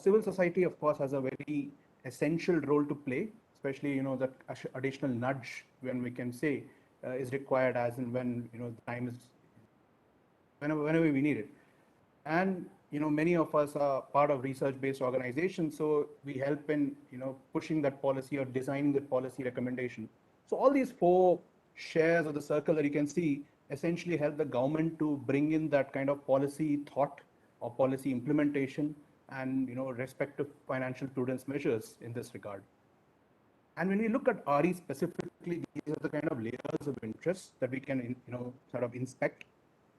S6: Civil society, of course, has a very essential role to play, especially that additional nudge when we can say is required as and when the time is whenever we need it. And many of us are part of research-based organizations, so we help in pushing that policy or designing the policy recommendation. So all these four shares of the circle that you can see essentially help the government to bring in that kind of policy thought or policy implementation and respective financial prudence measures in this regard. And when we look at RE specifically, these are the kind of layers of interest that we can sort of inspect.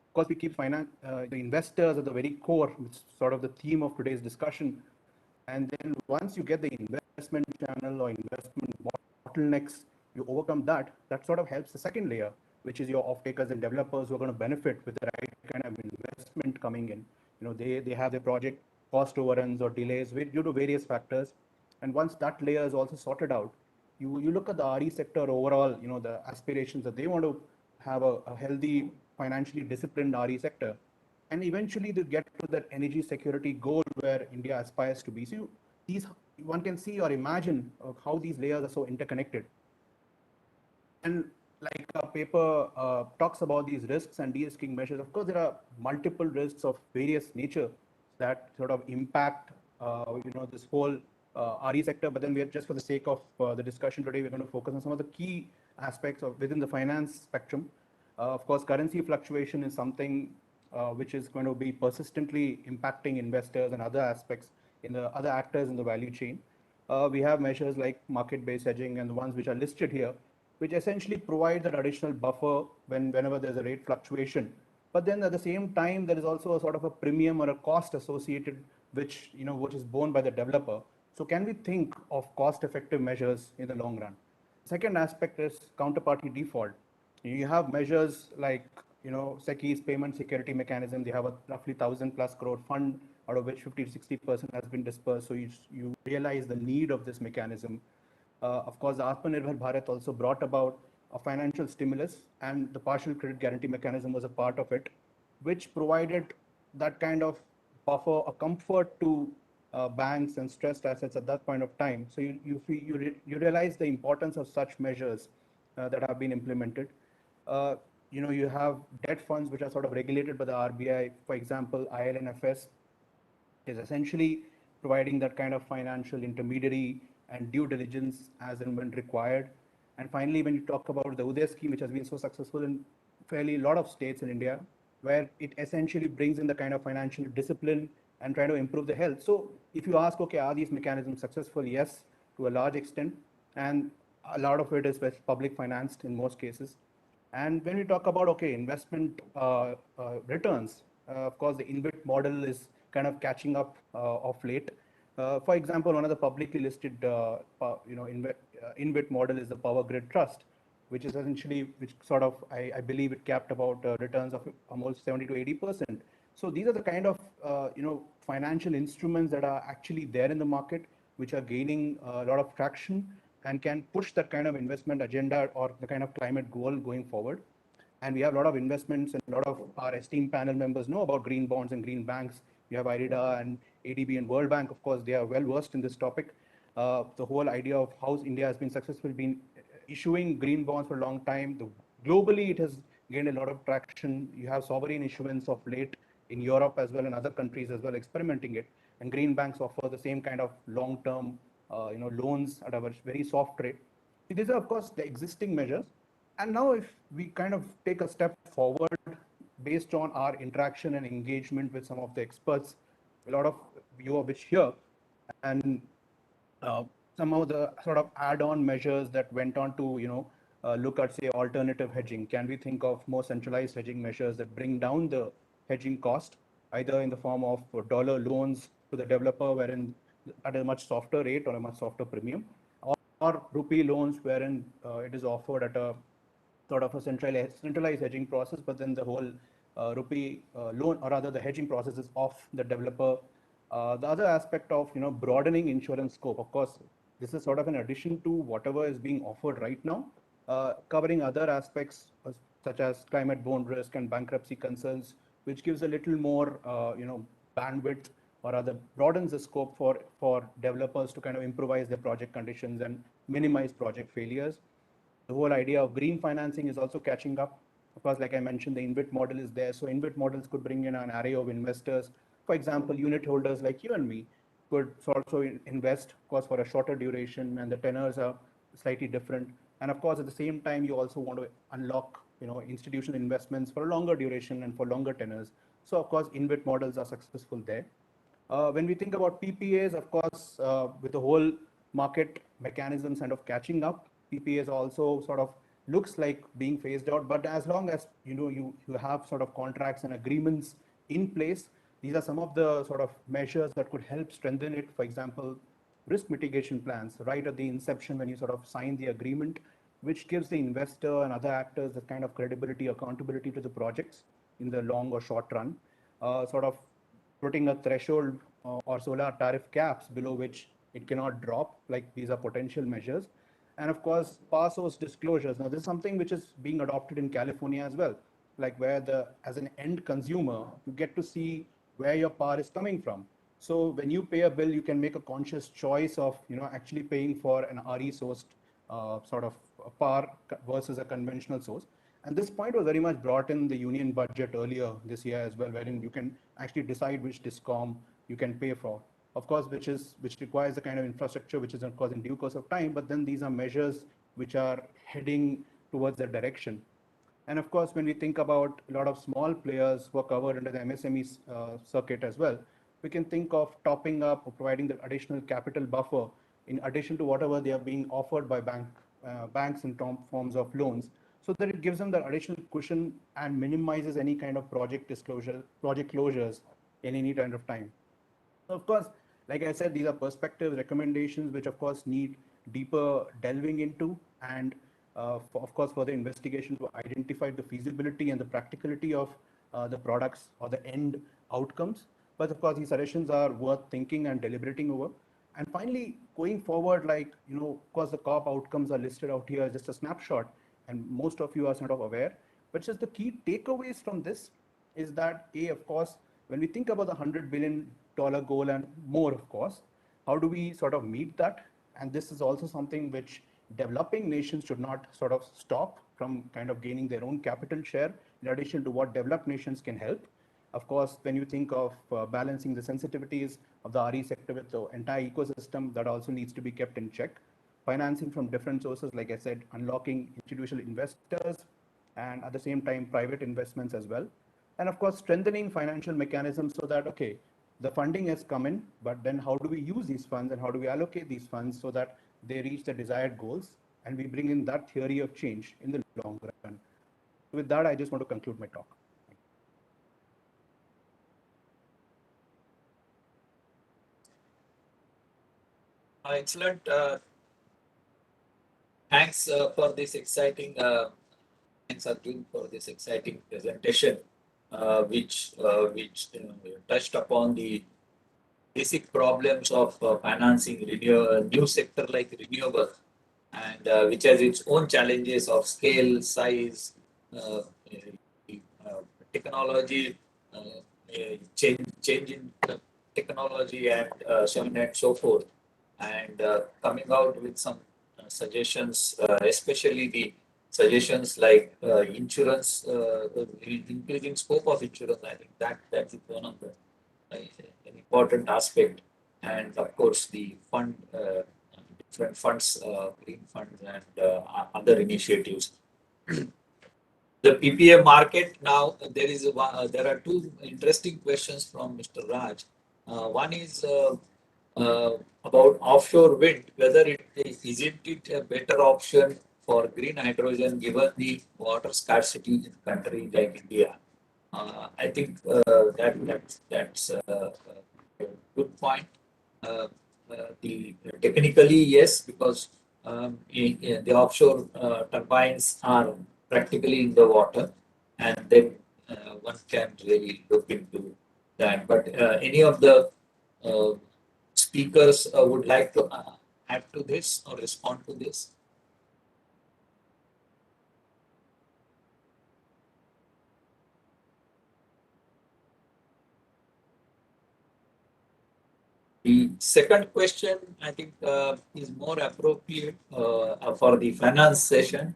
S6: Of course, we keep the investors at the very core, which is sort of the theme of today's discussion. And then once you get the investment channel or investment bottlenecks, you overcome that, that sort of helps the second layer, which is your off-takers and developers who are going to benefit with the right kind of investment coming in. They have their project cost overruns or delays due to various factors. And once that layer is also sorted out, you look at the RE sector overall, the aspirations that they want to have a healthy, financially disciplined RE sector. And eventually they get to that energy security goal where India aspires to be. So one can see or imagine how these layers are so interconnected. And like our paper talks about these risks and de-risking measures, of course, there are multiple risks of various nature that sort of impact, this whole RE sector. But then we are, just for the sake of the discussion today, we're going to focus on some of the key aspects of within the finance spectrum. Of course, currency fluctuation is something which is going to be persistently impacting investors and other aspects in the other actors in the value chain. We have measures like market-based hedging and the ones which are listed here, which essentially provide that additional buffer whenever there's a rate fluctuation. But then at the same time, there is also a sort of a premium or a cost associated, which is borne by the developer. So can we think of cost-effective measures in the long run? Second aspect is counterparty default. You have measures like SECI's payment security mechanism. They have a roughly 1,000+ crore fund, out of which 50 to 60% has been dispersed. So you realize the need of this mechanism. Of course, the Atmanirbhar Bharat also brought about a financial stimulus, and the partial credit guarantee mechanism was a part of it, which provided that kind of buffer, a comfort to banks and stressed assets at that point of time. So you realize the importance of such measures that have been implemented. You have debt funds which are sort of regulated by the RBI. For example, ILNFS is essentially providing that kind of financial intermediary and due diligence as and when required. And finally, when you talk about the Uday scheme, which has been so successful in fairly a lot of states in India, where it essentially brings in the kind of financial discipline and trying to improve the health. So if you ask, okay, are these mechanisms successful? Yes, to a large extent. And a lot of it is public financed in most cases. And when we talk about, okay, investment returns, of course, the InvIT model is kind of catching up of late. For example, one of the publicly listed, InvIT model is the Power Grid Trust, which is essentially, which sort of, I believe it capped about returns of almost 70 to 80%. So these are the kind of, financial instruments that are actually there in the market, which are gaining a lot of traction and can push that kind of investment agenda or the kind of climate goal going forward. And we have a lot of investments, and a lot of our esteemed panel members know about green bonds and green banks. We have IRIDA and ADB and World Bank. Of course, they are well versed in this topic. The whole idea of how India has been successful been issuing green bonds for a long time. Globally, it has gained a lot of traction. You have sovereign issuance of late in Europe as well and other countries as well experimenting it. And green banks offer the same kind of long-term loans at a very soft rate. These are, of course, the existing measures. And now if we kind of take a step forward based on our interaction and engagement with some of the experts, a lot of you are which here, and some of the sort of add-on measures that went on to, look at, say, alternative hedging. Can we think of more centralized hedging measures that bring down the hedging cost, either in the form of dollar loans to the developer, wherein at a much softer rate or a much softer premium, or rupee loans, wherein it is offered at a sort of a centralized hedging process, but then the whole rupee loan, or rather the hedging process, is off the developer. The other aspect of, broadening insurance scope, of course, this is sort of an addition to whatever is being offered right now, covering other aspects such as climate-borne risk and bankruptcy concerns, which gives a little more, bandwidth, or rather broadens the scope for developers to kind of improvise their project conditions and minimize project failures. The whole idea of green financing is also catching up. Of course, like I mentioned, the InvIT model is there. So InvIT models could bring in an array of investors. For example, unit holders like you and me could also invest, of course, for a shorter duration, and the tenors are slightly different. And of course, at the same time, you also want to unlock, institutional investments for a longer duration and for longer tenors. So of course, InvIT models are successful there. When we think about PPAs, of course, with the whole market mechanisms kind of catching up, PPAs also sort of looks like being phased out. But as long as you have sort of contracts and agreements in place, these are some of the sort of measures that could help strengthen it. For example, risk mitigation plans right at the inception when you sort of sign the agreement, which gives the investor and other actors the kind of credibility, accountability to the projects in the long or short run. Sort of putting a threshold or solar tariff caps below which it cannot drop, like these are potential measures. And of course, power source disclosures. Now, this is something which is being adopted in California as well, like where as an end consumer, you get to see where your power is coming from. So when you pay a bill, you can make a conscious choice of, actually paying for an RE sourced sort of power versus a conventional source. And this point was very much brought in the union budget earlier this year as well, wherein you can actually decide which discom you can pay for. Of course, which requires the kind of infrastructure which is, of course, in due course of time, but then these are measures which are heading towards that direction. And of course, when we think about a lot of small players who are covered under the MSME circuit as well, we can think of topping up or providing the additional capital buffer in addition to whatever they are being offered by banks in forms of loans, so that it gives them the additional cushion and minimizes any kind of project closures in any kind of time. So of course, like I said, these are perspectives, recommendations, which of course need deeper delving into, and of course further investigation to identify the feasibility and the practicality of the products or the end outcomes. But of course, these suggestions are worth thinking and deliberating over. And finally, going forward, like, of course, the COP outcomes are listed out here, just a snapshot, and most of you are sort of aware. But just the key takeaways from this is that, of course, when we think about the $100 billion goal and more, of course, how do we sort of meet that? And this is also something which developing nations should not sort of stop from kind of gaining their own capital share, in addition to what developed nations can help. Of course, when you think of balancing the sensitivities of the RE sector with the entire ecosystem, that also needs to be kept in check. Financing from different sources, like I said, unlocking institutional investors, and at the same time, private investments as well. And of course, strengthening financial mechanisms so that, okay, the funding has come in, but then how do we use these funds and how do we allocate these funds so that they reach the desired goals? And we bring in that theory of change in the long run. With that, I just want to conclude my talk.
S1: Excellent. Thanks for this exciting. Thanks, Arjun, for this exciting presentation, which touched upon the basic problems of financing a new sector like renewable, and which has its own challenges of scale, size, uh, uh, technology, change in technology, and so on and so forth, and coming out with some suggestions, especially the suggestions like insurance, increasing scope of insurance. I think that's one of the an important aspect, and of course the different funds, green funds, and other initiatives. The PPA market now, there are two interesting questions from Mr. Raj. One is about offshore wind, whether isn't it a better option for green hydrogen given the water scarcity in a country like India? I think that's a good point. Uh, the technically yes, because the offshore turbines are practically in the water, and then one can really look into that. But any of the uh, speakers would like to add to this or respond to this? The second question, I think, is more appropriate for the finance session.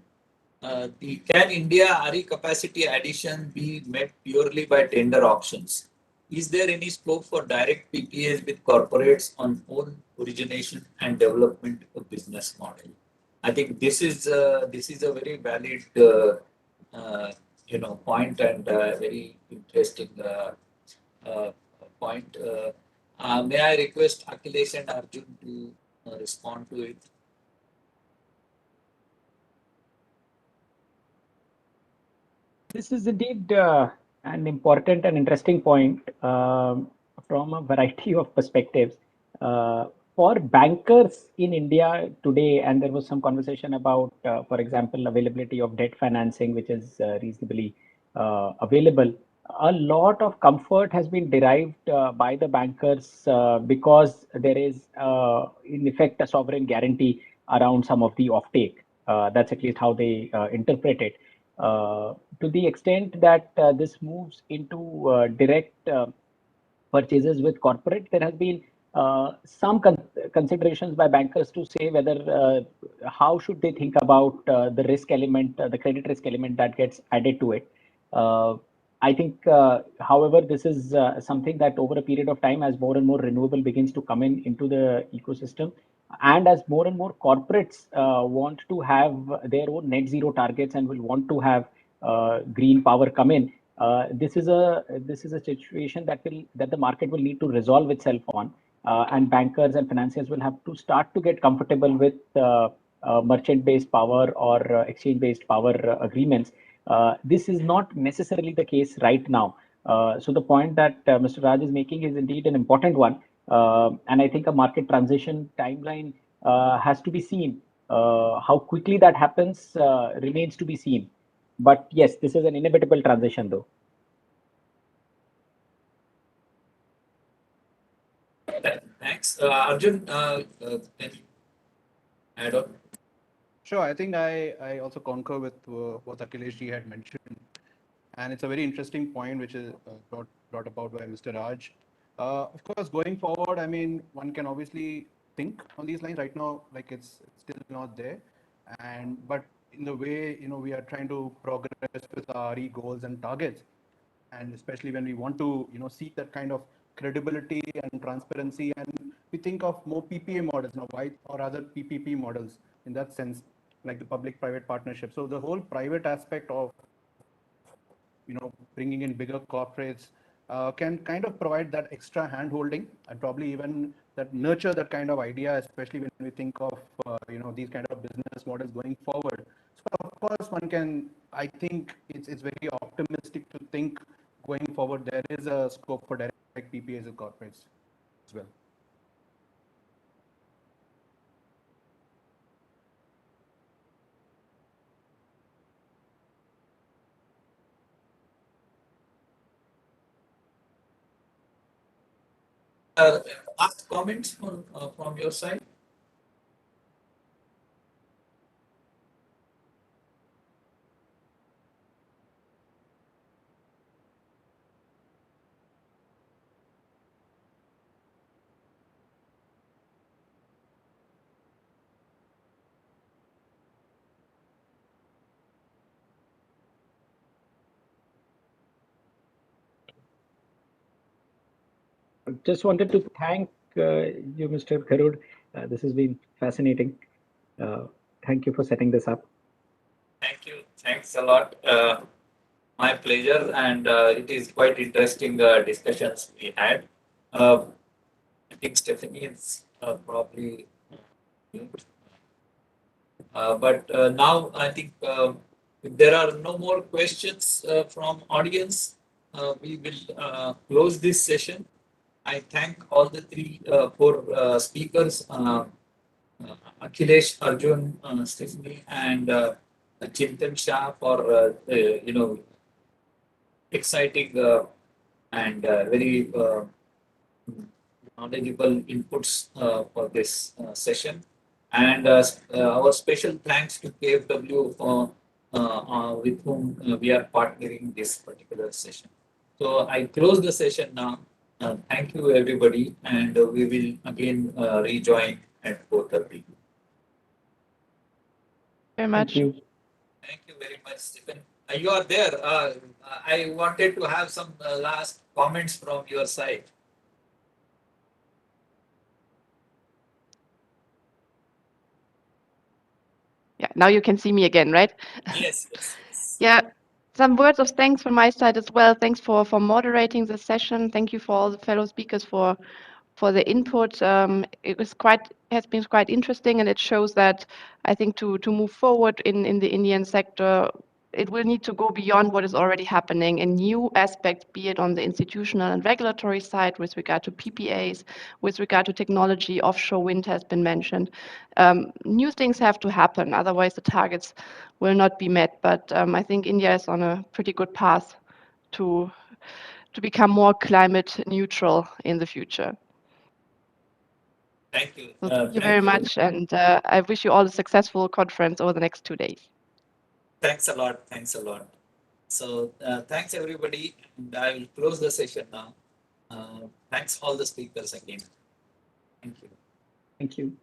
S1: Can India RE capacity addition be met purely by tender auctions? Is there any scope for direct PPAs with corporates on own origination and development of business model? I think this is a very valid uh, point and very interesting uh, point. May I request Akhilesh and Arjun to respond to it?
S4: This is indeed an important and interesting point from a variety of perspectives. Uh, for bankers in India today, and there was some conversation about, for example, availability of debt financing, which is reasonably available. A lot of comfort has been derived by the bankers because there is, in effect, a sovereign guarantee around some of the offtake. That's at least how they interpret it. To the extent that this moves into direct purchases with corporate, there has been some considerations by bankers to say whether how should they think about the risk element, the credit risk element that gets added to it. Uh, I think, however, this is something that over a period of time, as more and more renewable begins to come in into the ecosystem, and as more and more corporates want to have their own net zero targets and will want to have green power come in, this is a situation that the market will need to resolve itself on, and bankers and financiers will have to start to get comfortable with merchant-based power or exchange-based power agreements. This is not necessarily the case right now. So the point that Mr. Raj is making is indeed an important one, and I think a market transition timeline has to be seen. How quickly that happens remains to be seen. But yes, this is an inevitable transition, though.
S1: Thanks. Arjun, can you add on?
S6: Sure, I think I also concur with what Akhilesh ji had mentioned. And it's a very interesting point which is brought about by Mr. Raj. Of course, going forward, I mean, one can obviously think on these lines right now, like it's still not there. But in the way, we are trying to progress with our RE goals and targets, and especially when we want to, seek that kind of credibility and transparency, and we think of more PPA models, why or other PPP models in that sense, like the public-private partnership. So the whole private aspect of bringing in bigger corporates can kind of provide that extra hand holding and probably even that nurture that kind of idea, especially when we think of these kind of business models going forward. So of course one can, I think it's very optimistic to think going forward there is a scope for direct PPAs with corporates as well.
S1: Last comments from your side?
S4: Just wanted to thank you, Mr. Karud. This has been fascinating. Uh, Thank you for setting this up.
S1: Thank you. Thanks a lot. My pleasure. And it is quite interesting discussions we had. Uh, I think Stephanie is probably mute. But now I think if there are no more questions from audience, we will close this session. I thank all the four speakers, Akhilesh, Arjun, Stephanie, and Chintan Shah for exciting and very knowledgeable inputs for this session. And our special thanks to KFW with whom we are partnering this particular session. So I close the session now. Thank you, everybody, and we will again rejoin at 4:30.
S2: Very
S4: Thank
S2: much.
S4: you.
S1: Thank you very much, Stephen. You are there. I wanted to have some last comments from your side.
S2: Yeah, now you can see me again, right?
S1: Yes, yes, yes.
S2: Yeah, some words of thanks from my side as well. Thanks for moderating the session. Thank you for all the fellow speakers for the input. It has been quite interesting, and it shows that I think to move forward in the Indian sector, it will need to go beyond what is already happening in new aspects, be it on the institutional and regulatory side with regard to PPAs, with regard to technology. Offshore wind has been mentioned. New things have to happen, otherwise the targets will not be met. But I think India is on a pretty good path to become more climate neutral in the future.
S1: Thank you.
S2: So thank you
S1: Thank
S2: very
S1: you.
S2: much, and I wish you all a successful conference over the next 2 days.
S1: Thanks a lot. Thanks a lot. So thanks everybody, and I will close the session now. Thanks all the speakers again. Thank you.
S4: Thank you.